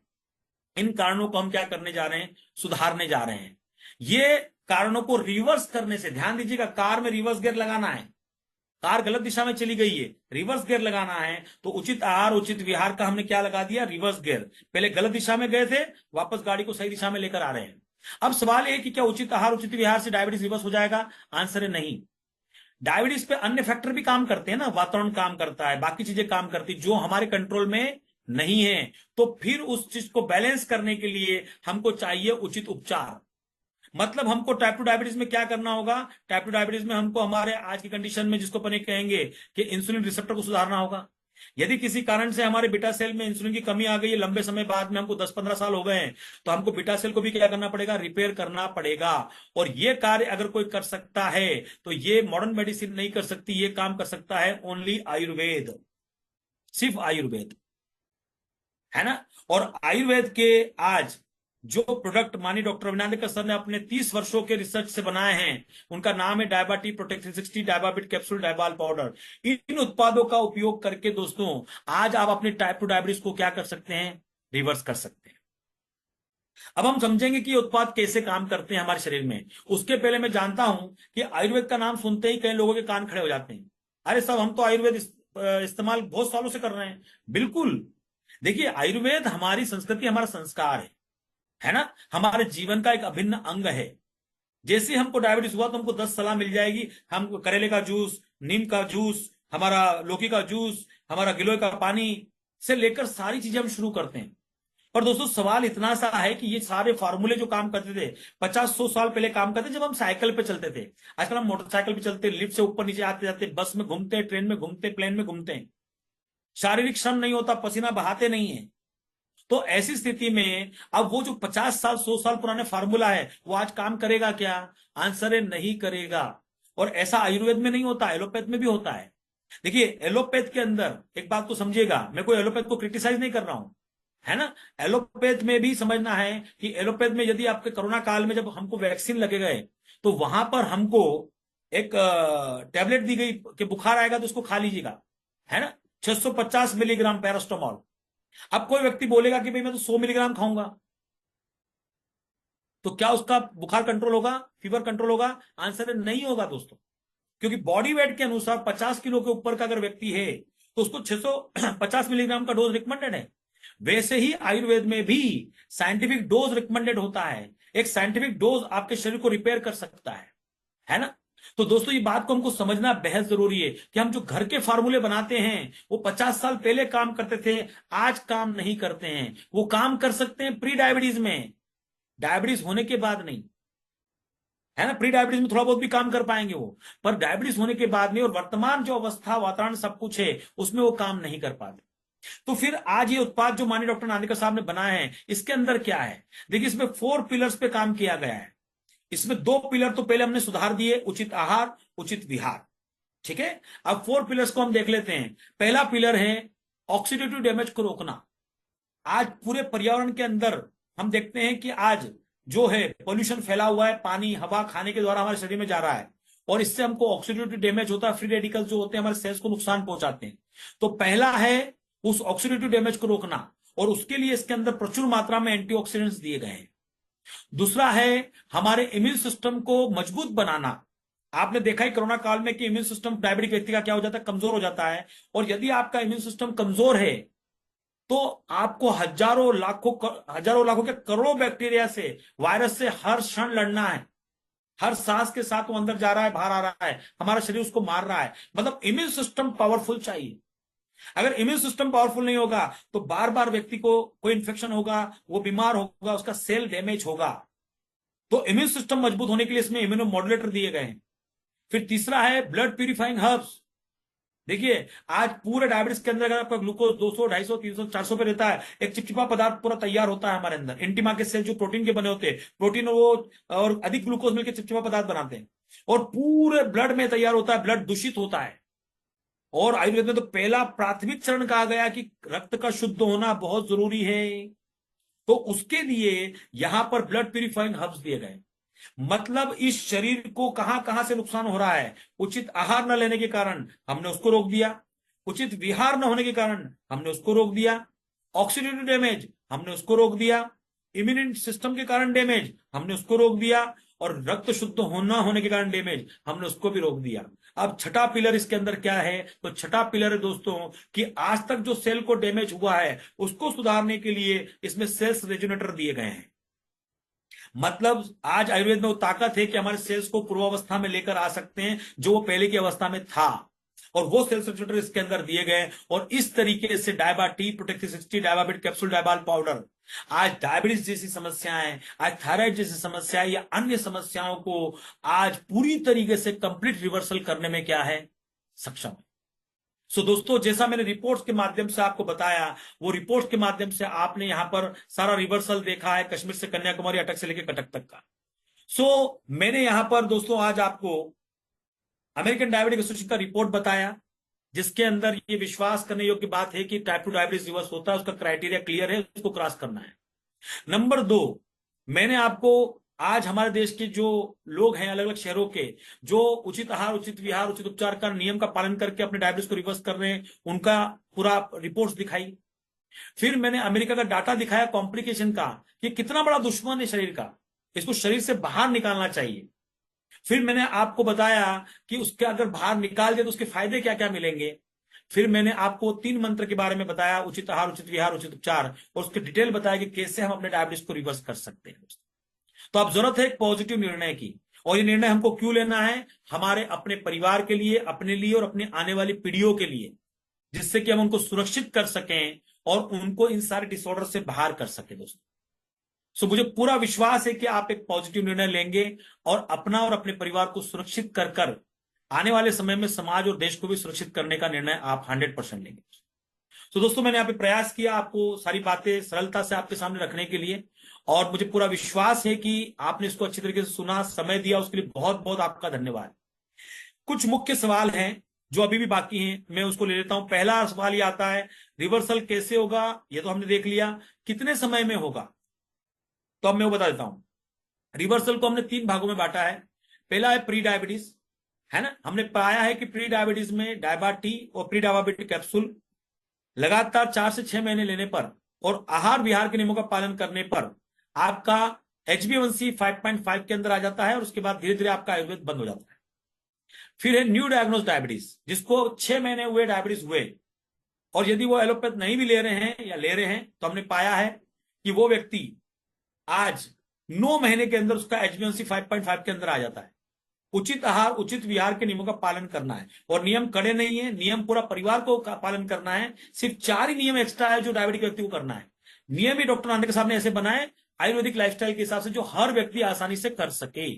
इन कारणों को हम क्या करने जा रहे हैं, सुधारने जा रहे हैं। ये कारणों को रिवर्स करने से, ध्यान दीजिएगा, कार में रिवर्स गियर लगाना है, कार गलत दिशा में चली गई है, रिवर्स गियर लगाना है। तो उचित आहार उचित विहार का हमने क्या लगा दिया, रिवर्स गियर। पहले गलत दिशा में गए थे, वापस गाड़ी को सही दिशा में लेकर आ रहे हैं। अब सवाल है कि क्या उचित आहार उचित विहार से डायबिटीज रिवर्स हो जाएगा? आंसर है नहीं। डायबिटीज पे अन्य फैक्टर भी काम करते हैं ना, वातावरण काम करता है, बाकी चीजें काम करती, जो हमारे कंट्रोल में नहीं है। तो फिर उस चीज को बैलेंस करने के लिए हमको चाहिए उचित उपचार। मतलब हमको टाइप 2 डायबिटीज में क्या करना होगा, टाइप 2 डायबिटीज में हमको हमारे आज की कंडीशन में, जिसको अपन कहेंगे कि इंसुलिन रिसेप्टर को सुधारना होगा। यदि किसी कारण से हमारे बीटा सेल में इंसुलिन की कमी आ गई है, लंबे समय बाद में, हमको 10-15 साल हो गए हैं, तो हमको बीटा सेल को भी क्या करना पड़ेगा, रिपेयर करना पड़ेगा। और ये कार्य अगर कोई कर सकता है तो ये मॉडर्न मेडिसिन नहीं कर सकती। ये काम कर सकता है ओनली आयुर्वेद, सिर्फ आयुर्वेद, है ना। और आयुर्वेद के आज जो प्रोडक्ट माननीय डॉक्टर अभिनंदन सर ने अपने 30 वर्षों के रिसर्च से बनाए हैं, उनका नाम है डायबाटी प्रोटेक्ट 360 डायबाबिट कैप्सूल डायबाल पाउडर। इन उत्पादों का उपयोग करके दोस्तों आज आप अपने टाइप 2 डायबिटीज को क्या कर सकते हैं, रिवर्स कर सकते हैं। अब हम समझेंगे कि ये उत्पाद कैसे काम करते हैं हमारे शरीर में। उसके पहले मैं जानता हूं कि आयुर्वेद का नाम सुनते ही कई लोगों के कान खड़े हो जाते हैं। अरे साहब, हम तो आयुर्वेद इस्तेमाल बहुत सालों से कर रहे हैं। बिल्कुल, देखिए, आयुर्वेद हमारी संस्कृति, हमारा संस्कार है ना, हमारे जीवन का एक अभिन्न अंग है। जैसे हमको डायबिटीज हुआ तो हमको 10 सलाह मिल जाएगी। हम करेले का जूस, नीम का जूस, हमारा लौकी का जूस, हमारा गिलोय का पानी से लेकर सारी चीजें हम शुरू करते हैं। पर दोस्तों सवाल इतना सा है कि ये सारे फार्मूले जो काम करते थे 50-100 साल पहले काम करते, जब हम साइकिल पे चलते थे। आजकल हम मोटरसाइकिल पे चलते, लिफ्ट से ऊपर नीचे आते जाते, बस में घूमते, ट्रेन में घूमते, प्लेन में घूमते हैं। शारीरिक श्रम नहीं होता, पसीना बहाते नहीं है। तो ऐसी स्थिति में अब वो जो 50 साल 100 साल पुराने फार्मूला है वो आज काम करेगा क्या? आंसर है नहीं करेगा। और ऐसा आयुर्वेद में नहीं होता, एलोपैथ में भी होता है। देखिए, एलोपैथ के अंदर एक बात तो समझिएगा, मैं कोई एलोपैथ को क्रिटिसाइज नहीं कर रहा हूं, है ना। एलोपैथ में भी समझना है कि एलोपैथ में यदि आपके कोरोना काल में जब हमको वैक्सीन लगे गए तो वहां पर हमको एक टैबलेट दी गई कि बुखार आएगा तो उसको खा लीजिएगा, है ना, 650 मिलीग्राम पैरास्टामोल। अब कोई व्यक्ति बोलेगा कि भाई मैं तो 100 मिलीग्राम खाऊंगा, तो क्या उसका बुखार कंट्रोल होगा, फीवर कंट्रोल होगा? आंसर है नहीं होगा दोस्तों। क्योंकि बॉडी वेट के अनुसार 50 किलो के ऊपर का अगर व्यक्ति है तो उसको 650 मिलीग्राम का डोज रिकमेंडेड है। वैसे ही आयुर्वेद में भी साइंटिफिक डोज रिकमेंडेड होता है। एक साइंटिफिक डोज आपके शरीर को रिपेयर कर सकता है ना। तो दोस्तों, ये बात को हमको समझना बेहद जरूरी है कि हम जो घर के फार्मूले बनाते हैं वो 50 साल पहले काम करते थे, आज काम नहीं करते हैं। वो काम कर सकते हैं प्री डायबिटीज में, डायबिटीज होने के बाद नहीं, है ना। प्री डायबिटीज में थोड़ा बहुत भी काम कर पाएंगे वो, पर डायबिटीज होने के बाद नहीं, और वर्तमान जो अवस्था, वातावरण, सब कुछ है उसमें वो काम नहीं कर पाते। तो फिर आज ये उत्पाद जो माननीय डॉक्टर नांदेकर साहब ने बनाया है, इसके अंदर क्या है? देखिए, इसमें 4 पिलर्स पे काम किया गया है। इसमें 2 पिलर तो पहले हमने सुधार दिए, उचित आहार, उचित विहार, ठीक है। अब 4 पिलर्स को हम देख लेते हैं। पहला पिलर है ऑक्सीडेटिव डैमेज को रोकना। आज पूरे पर्यावरण के अंदर हम देखते हैं कि आज जो है पोल्यूशन फैला हुआ है, पानी, हवा, खाने के द्वारा हमारे शरीर में जा रहा है, और इससे हमको ऑक्सीडेटिव डैमेज होता है। फ्री रेडिकल्स जो होते हैं हमारे सेल्स को नुकसान पहुंचाते हैं। तो पहला है उस ऑक्सीडेटिव डैमेज को रोकना, और उसके लिए इसके अंदर प्रचुर मात्रा में एंटीऑक्सीडेंट्स दिए गए हैं। दूसरा है हमारे इम्यून सिस्टम को मजबूत बनाना। आपने देखा है कोरोना काल में कि इम्यून सिस्टम डायबिटिक व्यक्ति का क्या हो जाता है, कमजोर हो जाता है। और यदि आपका इम्यून सिस्टम कमजोर है तो आपको हजारों लाखों के करोड़ों बैक्टीरिया से, वायरस से हर क्षण लड़ना है। हर सांस के साथ वो अंदर जा रहा है, बाहर आ रहा है, हमारा शरीर उसको मार रहा है। मतलब इम्यून सिस्टम पावरफुल चाहिए। अगर इम्यून सिस्टम पावरफुल नहीं होगा तो बार बार व्यक्ति को कोई इंफेक्शन होगा, वो बीमार होगा, उसका सेल डैमेज होगा। तो इम्यून सिस्टम मजबूत होने के लिए इसमें इम्यूनो मॉड्यूलेटर दिए गए हैं। फिर तीसरा है ब्लड प्यूरिफाइंग हर्ब्स। देखिए, आज पूरे डायबिटीज के अंदर अगर आपका ग्लूकोज 200, 250, 300, 400 पे रहता है, एक चिपचिपा पदार्थ पूरा तैयार होता है हमारे अंदर। इंटिमा के सेल जो प्रोटीन के बने होते हैं, प्रोटीन वो और अधिक ग्लूकोज मिलकर चिपचिपा पदार्थ बनाते हैं, और पूरे ब्लड में तैयार होता है। ब्लड दूषित होता है, और आयुर्वेद में तो पहला प्राथमिक चरण कहा गया कि रक्त का शुद्ध होना बहुत जरूरी है। तो उसके लिए यहां पर ब्लड प्यूरिफाइंग हर्ब्स दिए गए। मतलब इस शरीर को कहां कहां से नुकसान हो रहा है, उचित आहार न लेने के कारण हमने उसको रोक दिया, उचित विहार न होने के कारण हमने उसको रोक दिया, ऑक्सीडेटिव डैमेज हमने उसको रोक दिया, इम्यून सिस्टम के कारण डैमेज हमने उसको रोक दिया, और रक्त शुद्ध होना होने के कारण डैमेज हमने उसको भी रोक दिया। अब छठा पिलर इसके अंदर क्या है? तो छठा पिलर है दोस्तों कि आज तक जो सेल को डैमेज हुआ है उसको सुधारने के लिए इसमें सेल्स रेजुनेटर दिए गए हैं। मतलब आज आयुर्वेद में वो ताकत है कि हमारे सेल्स को पूर्वावस्था में लेकर आ सकते हैं जो वो पहले की अवस्था में था, और वो सेल्स रेजुनेटर इसके अंदर दिए गए। और इस तरीके से डायबा टी, प्रोटेक्टिव 60, डायबाबिट कैप्सूल, डायबाल पाउडर, आज डायबिटीज जैसी समस्याएं, आज थायराइड जैसी समस्याएं या अन्य समस्याओं को आज पूरी तरीके से कंप्लीट रिवर्सल करने में क्या है, सक्षम है। सो दोस्तों, जैसा मैंने रिपोर्ट्स के माध्यम से आपको बताया, वो रिपोर्ट्स के माध्यम से आपने यहां पर सारा रिवर्सल देखा है, कश्मीर से कन्याकुमारी, अटक से लेकर कटक तक का। मैंने यहां पर दोस्तों आज आपको अमेरिकन डायबिटिक एसोसिएशन का रिपोर्ट बताया, जिसके अंदर ये विश्वास करने योग्य बात है कि टाइप 2 डायबिटीज रिवर्स होता है, उसका क्राइटेरिया क्लियर है, उसको क्रॉस करना है। नंबर 2, मैंने आपको आज हमारे देश के जो लोग हैं अलग अलग शहरों के, जो उचित आहार, उचित विहार, उचित उपचार का नियम का पालन करके अपने डायबिटीज को रिवर्स कर रहे हैं, उनका पूरा रिपोर्ट्स दिखाई। फिर मैंने अमेरिका का डाटा दिखाया कॉम्प्लिकेशन का, कि कितना बड़ा दुश्मन है शरीर का, इसको शरीर से बाहर निकालना चाहिए। फिर मैंने आपको बताया कि उसके अगर बाहर निकाल दिया तो उसके फायदे क्या क्या मिलेंगे। फिर मैंने आपको 3 मंत्र के बारे में बताया, उचित आहार, उचित विहार, उचित उपचार, और उसके डिटेल बताया कि कैसे हम अपने डायबिटीज को रिवर्स कर सकते हैं। तो अब जरूरत है एक पॉजिटिव निर्णय की, और ये निर्णय हमको क्यों लेना है? हमारे अपने परिवार के लिए, अपने लिए, और अपनी आने वाली पीढ़ियों के लिए, जिससे कि हम उनको सुरक्षित कर सकें और उनको इन सारे डिसऑर्डर से बाहर कर सके दोस्तों। मुझे पूरा विश्वास है कि आप एक पॉजिटिव निर्णय लेंगे और अपना और अपने परिवार को सुरक्षित कर कर आने वाले समय में समाज और देश को भी सुरक्षित करने का निर्णय आप 100% लेंगे। दोस्तों, मैंने यहाँ पे प्रयास किया आपको सारी बातें सरलता से आपके सामने रखने के लिए, और मुझे पूरा विश्वास है कि आपने इसको अच्छी तरीके से सुना, समय दिया, उसके लिए बहुत बहुत आपका धन्यवाद। कुछ मुख्य सवाल हैं जो अभी भी बाकी हैं, मैं उसको ले लेता हूं। पहला सवाल ये आता है, रिवर्सल कैसे होगा? ये तो हमने देख लिया। कितने समय में होगा? तो अब मैं वो बता देता हूं। रिवर्सल को हमने 3 भागों में बांटा है। पहला है प्री डायबिटीज, है ना। हमने पाया है कि प्री डायबिटीज में डायबा टी और प्री डायबाबिट कैप्सूल लगातार 4 से 6 महीने लेने पर और आहार विहार के नियमों का पालन करने पर आपका HbA1c 5.5 के अंदर आ जाता है, और उसके बाद धीरे धीरे आपका आयुर्वेद बंद हो जाता है। फिर है न्यू डायग्नोज डायबिटीज, जिसको 6 महीने हुए डायबिटीज हुए, और यदि वो एलोपैथ नहीं भी ले रहे हैं या ले रहे हैं, तो हमने पाया है कि वो व्यक्ति आज 9 महीने के अंदर उसका HbA1c 5.5 के अंदर आ जाता है। उचित आहार उचित विहार के नियमों का पालन करना है, और नियम कड़े नहीं है, नियम पूरा परिवार को पालन करना है। सिर्फ 4 ही नियम एक्स्ट्रा है जो डायबिटिक व्यक्ति को करना है। नियम ही डॉक्टर आने के सामने ऐसे बनाए आयुर्वेदिक लाइफस्टाइल के हिसाब से जो हर व्यक्ति आसानी से कर सके,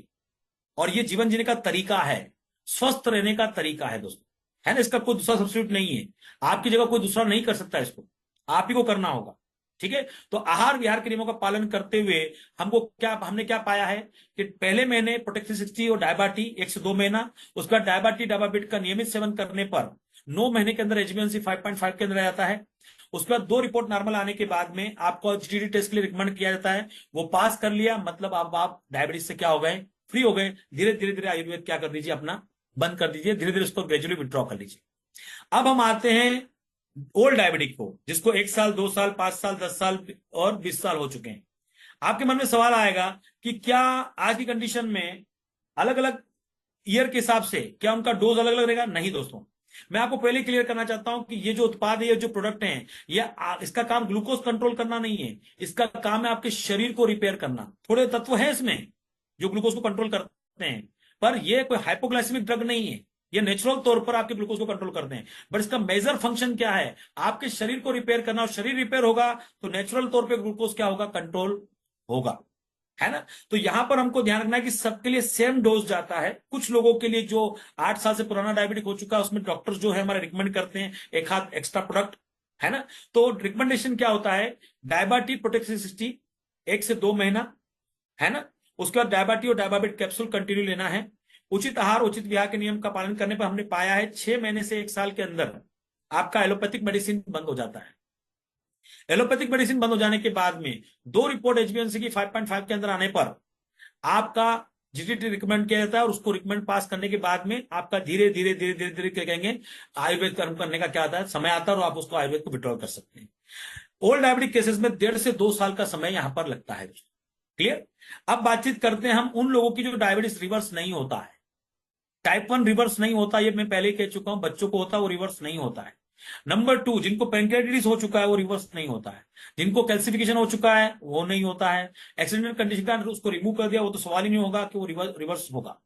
और ये जीवन जीने का तरीका है, स्वस्थ रहने का तरीका है दोस्तों, है ना। इसका कोई दूसरा सब्स्टिट्यूट नहीं है, आपकी जगह कोई दूसरा नहीं कर सकता, इसको आप ही को करना होगा। ठीक है, तो आहार विहार के नियमों का पालन करते हुए हमने क्या पाया है कि पहले महीने प्रोटेक्टिव 60 और डायबाटी 1 से 2 महीना, उसके बाद डायबाटी डायबाबिट का नियमित सेवन करने पर 9 महीने के अंदर HbA1c 5.5 के अंदर आ जाता है। उसके बाद 2 रिपोर्ट नॉर्मल आने के बाद में आपको GTD टेस्ट के लिए रिकमेंड किया जाता है, वो पास कर लिया, मतलब अब आप डायबिटीज से क्या हो गए, फ्री हो गए। धीरे धीरे धीरे आयुर्वेद क्या कर दीजिए, अपना बंद कर दीजिए, धीरे धीरे उसको ग्रेजुअली विड्रॉ कर लीजिए। अब हम आते हैं ओल्ड डायबिटिक को, जिसको 1 साल 2 साल 5 साल 10 साल और 20 साल हो चुके हैं। आपके मन में सवाल आएगा कि क्या आज की कंडीशन में अलग अलग ईयर के हिसाब से क्या उनका डोज अलग अलग रहेगा? नहीं दोस्तों, मैं आपको पहले क्लियर करना चाहता हूं कि ये जो उत्पाद है, ये जो प्रोडक्ट है, ये इसका काम ग्लूकोज कंट्रोल करना नहीं है, इसका काम है आपके शरीर को रिपेयर करना। थोड़े तत्व है इसमें जो ग्लूकोज को कंट्रोल करते हैं, पर ये कोई हाइपोग्लाइसेमिक ड्रग नहीं है, ये नेचुरल तौर पर आपके ग्लूकोज को कंट्रोल करते हैं। बट इसका मेजर फंक्शन क्या है? आपके शरीर को रिपेयर करना, और शरीर रिपेयर होगा तो नेचुरल तौर पर ग्लूकोज क्या होगा, कंट्रोल होगा, है ना। तो यहां पर हमको ध्यान रखना है कि सबके लिए सेम डोज जाता है। कुछ लोगों के लिए जो 8 साल से पुराना डायबिटिक हो चुका है, उसमें डॉक्टर्स जो है हमारे रिकमेंड करते हैं एक हाथ एक्स्ट्रा प्रोडक्ट, है ना। तो रिकमेंडेशन क्या होता है? डायबिटी प्रोटेक्टिव 60 1 से 2 महीना, है ना। उसके बाद डायबिटी और डायबाबिट कैप्सूल कंटिन्यू लेना है। उचित आहार उचित विहार के नियम का पालन करने पर हमने पाया है 6 महीने से 1 साल के अंदर आपका एलोपैथिक मेडिसिन बंद हो जाता है। एलोपैथिक मेडिसिन बंद हो जाने के बाद में 2 रिपोर्ट HbA1c की 5.5 के अंदर आने पर आपका GTT रिकमेंड किया जाता है, और उसको रिकमेंड पास करने के बाद में आपका धीरे धीरे धीरे धीरे धीरे क्या कहेंगे, आयुर्वेद कर्म करने का क्या आता है, समय आता है, और आप उसको आयुर्वेद को विड्रॉल कर सकते हैं। ओल्ड डायबिटिक केसेस में 1.5 से 2 साल का समय यहां पर लगता है। क्लियर। अब बातचीत करते हैं हम उन लोगों की जो डायबिटीज रिवर्स नहीं होता है। टाइप 1 रिवर्स नहीं होता, ये मैं पहले कह चुका हूं, बच्चों को होता है, वो रिवर्स नहीं होता है। नंबर 2, जिनको पेनक्रियाटिस हो चुका है वो रिवर्स नहीं होता है। जिनको कैल्सिफिकेशन हो चुका है वो नहीं होता है। एक्सीडेंटल कंडीशन का उसको रिमूव कर दिया, वो तो सवाल ही नहीं होगा कि वो रिवर्स होगा।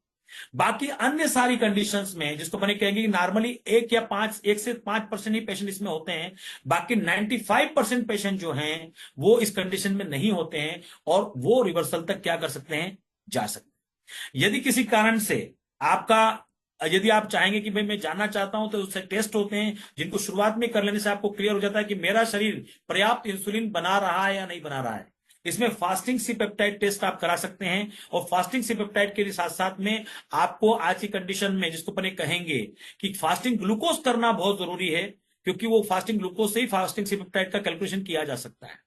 बाकी अन्य सारी कंडीशंस में, जिसको मैंने कहेंगे कि नॉर्मली 1 से 5% ही पेशेंट इसमें होते हैं, बाकी 95% पेशेंट जो हैं वो इस कंडीशन में नहीं होते हैं, और वो रिवर्सल तक क्या कर सकते हैं, जा सकते हैं। यदि किसी कारण से आपका, यदि आप चाहेंगे कि भाई मैं जानना चाहता हूं, तो उससे टेस्ट होते हैं जिनको शुरुआत में कर लेने से आपको क्लियर हो जाता है कि मेरा शरीर पर्याप्त इंसुलिन बना रहा है या नहीं बना रहा है। इसमें फास्टिंग सी पेप्टाइड टेस्ट आप करा सकते हैं, और फास्टिंग सी पेप्टाइड के साथ साथ में आपको आज की कंडीशन में, जिसको अपने कहेंगे कि फास्टिंग ग्लूकोज करना बहुत जरूरी है, क्योंकि वो फास्टिंग ग्लूकोज से ही फास्टिंग सी पेप्टाइड का कैलकुलेशन किया जा सकता है।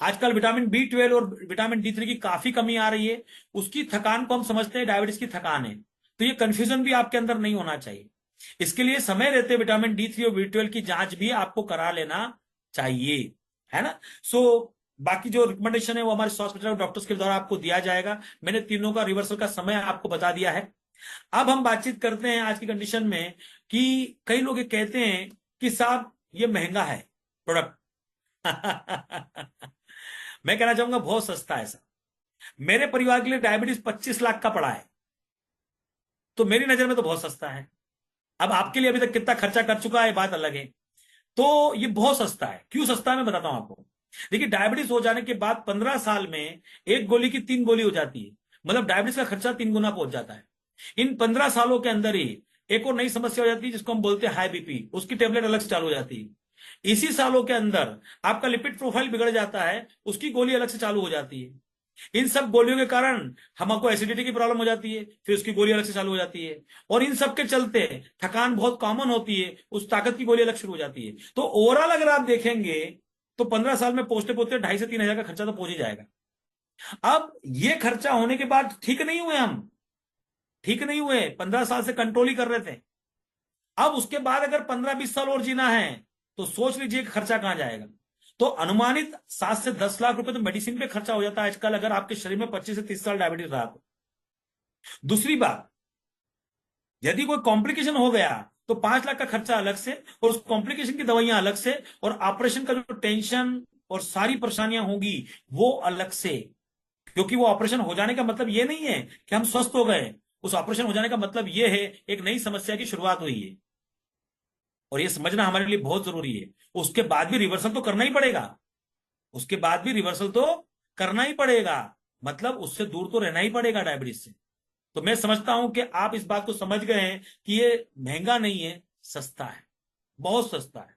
आजकल विटामिन B12 और विटामिन D3 की काफी कमी आ रही है, उसकी थकान को हम समझते हैं डायबिटीज की थकान है, तो ये कंफ्यूजन भी आपके अंदर नहीं होना चाहिए। इसके लिए समय रहते विटामिन D3 और B12 की जांच भी आपको करा लेना चाहिए, है ना। बाकी जो रिकमेंडेशन है वो हमारे स्वास्थ्य डॉक्टर्स के द्वारा आपको दिया जाएगा। मैंने तीनों का रिवर्सल का समय आपको बता दिया है। अब हम बातचीत करते हैं आज की कंडीशन में कि कई लोग ये कहते हैं कि साहब ये महंगा है प्रोडक्ट। मैं कहना चाहूंगा बहुत सस्ता है सर। मेरे परिवार के लिए डायबिटीज 25 लाख का पड़ा है, तो मेरी नजर में तो बहुत सस्ता है। अब आपके लिए अभी तक कितना खर्चा कर चुका है बात अलग है। तो ये बहुत सस्ता है। क्यों सस्ता है मैं बताता हूं आपको। देखिए, डायबिटीज हो जाने के बाद 15 साल में एक गोली की 3 गोली हो जाती है, मतलब डायबिटीज का खर्चा 3 गुना पहुंच जाता है। इन 15 सालों के अंदर ही एक और नई समस्या हो जाती है जिसको हम बोलते हैं हाई बीपी, उसकी टेबलेट अलग से चालू हो जाती है। इसी सालों के अंदर आपका लिपिड प्रोफाइल बिगड़ जाता है, उसकी गोली अलग से चालू हो जाती है। इन सब गोलियों के कारण हमको एसिडिटी की प्रॉब्लम हो जाती है, फिर उसकी गोली अलग से चालू हो जाती है, और इन सब के चलते थकान बहुत कॉमन होती है, उस ताकत की गोली अलग शुरू हो जाती है। तो ओवरऑल अगर आप देखेंगे तो 15 साल में पहुंचते पहुंचते 2,500 से 3,000 का खर्चा तो पहुंच ही जाएगा। अब ये खर्चा होने के बाद ठीक नहीं हुए, हम ठीक नहीं हुए, 15 साल से कंट्रोल ही कर रहे थे। अब उसके बाद अगर 15-20 साल और जीना है तो सोच लीजिए खर्चा कहां जाएगा। तो अनुमानित 7 से 10 लाख रुपए तो मेडिसिन पे खर्चा हो जाता है आजकल, अगर आपके शरीर में 25 से 30 साल डायबिटीज रहा तो। दूसरी बात, यदि कोई कॉम्प्लिकेशन हो गया तो 5 लाख का खर्चा अलग से, और उस कॉम्प्लिकेशन की दवाइयां अलग से, और ऑपरेशन का जो टेंशन और सारी परेशानियां होंगी वो अलग से। क्योंकि वो ऑपरेशन हो जाने का मतलब ये नहीं है कि हम स्वस्थ हो गए। उस ऑपरेशन हो जाने का मतलब ये है एक नई समस्या की शुरुआत हुई है, और ये समझना हमारे लिए बहुत जरूरी है। उसके बाद भी रिवर्सल तो करना ही पड़ेगा, उसके बाद भी रिवर्सल तो करना ही पड़ेगा, मतलब उससे दूर तो रहना ही पड़ेगा डायबिटीज से। तो मैं समझता हूं कि आप इस बात को समझ गए हैं कि ये महंगा नहीं है, सस्ता है, बहुत सस्ता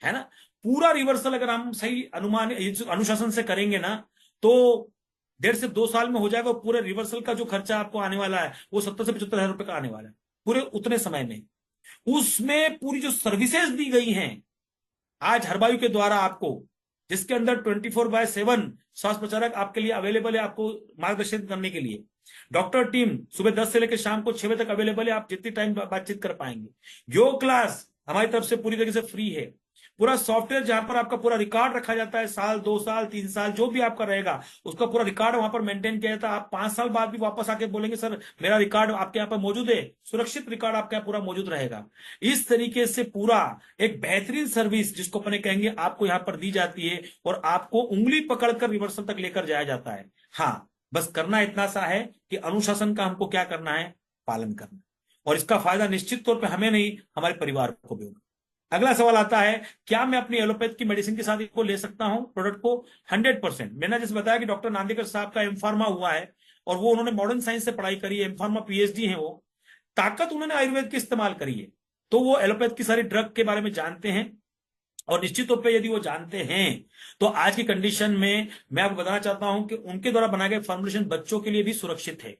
है ना। पूरा रिवर्सल अगर हम सही अनुमान अनुशासन से करेंगे ना, तो 1.5 से 2 साल में हो जाएगा। और पूरे रिवर्सल का जो खर्चा आपको आने वाला है वो 70 से 75 हजार रुपए का आने वाला है पूरे उतने समय में। उसमें पूरी जो सर्विसेज दी गई हैं आज हरबायु के द्वारा आपको, जिसके अंदर 24/7 स्वास्थ्य प्रचारक आपके लिए अवेलेबल है, आपको मार्गदर्शन करने के लिए। डॉक्टर टीम सुबह 10 से लेकर शाम को 6 बजे तक अवेलेबल है, आप जितनी टाइम बातचीत कर पाएंगे। योग क्लास हमारी तरफ से पूरी तरीके से फ्री है। पूरा सॉफ्टवेयर जहां पर आपका पूरा रिकॉर्ड रखा जाता है, साल 2 साल 3 साल जो भी आपका रहेगा उसका पूरा रिकॉर्ड वहां पर मेंटेन किया जाता है। आप 5 साल बाद भी वापस आके बोलेंगे सर मेरा रिकॉर्ड आपके यहाँ पर मौजूद है, सुरक्षित रिकॉर्ड आपके यहाँ पूरा मौजूद रहेगा। इस तरीके से पूरा एक बेहतरीन सर्विस जिसको अपने कहेंगे आपको यहाँ पर दी जाती है, और आपको उंगली पकड़कर रिवर्सल तक लेकर जाया जाता है। हाँ, बस करना इतना सा है कि अनुशासन का हमको क्या करना है, पालन करना, और इसका फायदा निश्चित तौर पे हमें नहीं हमारे परिवार को भी होगा। अगला सवाल आता है, क्या मैं अपनी एलोपैथ की मेडिसिन के साथ इसको ले सकता हूं प्रोडक्ट को? 100%। मैंने जैसे बताया कि डॉक्टर नांदेकर साहब का एम फार्मा हुआ है, और वो उन्होंने मॉडर्न साइंस से पढ़ाई करी है, एम फार्मा पीएचडी है वो। ताकत उन्होंने आयुर्वेद की इस्तेमाल करी है, तो वो एलोपैथ की सारी ड्रग के बारे में जानते हैं। और निश्चित तौर पे यदि वो जानते हैं तो आज की कंडीशन में मैं आपको बताना चाहता हूं कि उनके द्वारा बनाए गए फॉर्मुलेशन बच्चों के लिए भी सुरक्षित है।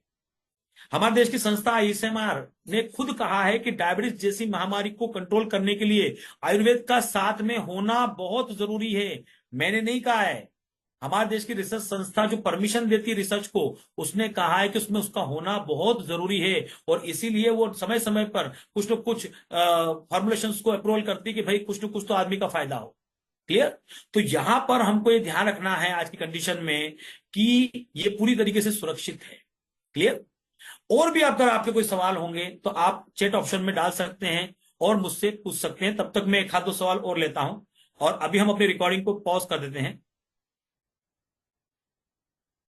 हमारे देश की संस्था आईसीएमआर ने खुद कहा है कि डायबिटीज जैसी महामारी को कंट्रोल करने के लिए आयुर्वेद का साथ में होना बहुत जरूरी है। मैंने नहीं कहा है, हमारे देश की रिसर्च संस्था जो परमिशन देती है रिसर्च को, उसने कहा है कि उसमें उसका होना बहुत जरूरी है। और इसीलिए वो समय समय पर कुछ न कुछ फॉर्मुलेशंस को अप्रूवल करती है कि भाई कुछ न कुछ तो आदमी का फायदा हो। क्लियर? तो यहां पर हमको ये ध्यान रखना है आज की कंडीशन में कि ये पूरी तरीके से सुरक्षित है। क्लियर? और भी अगर आपके कोई सवाल होंगे तो आप चैट ऑप्शन में डाल सकते हैं और मुझसे पूछ सकते हैं। तब तक मैं एक आध दो सवाल और लेता हूं, और अभी हम अपनी रिकॉर्डिंग को पॉज कर देते हैं।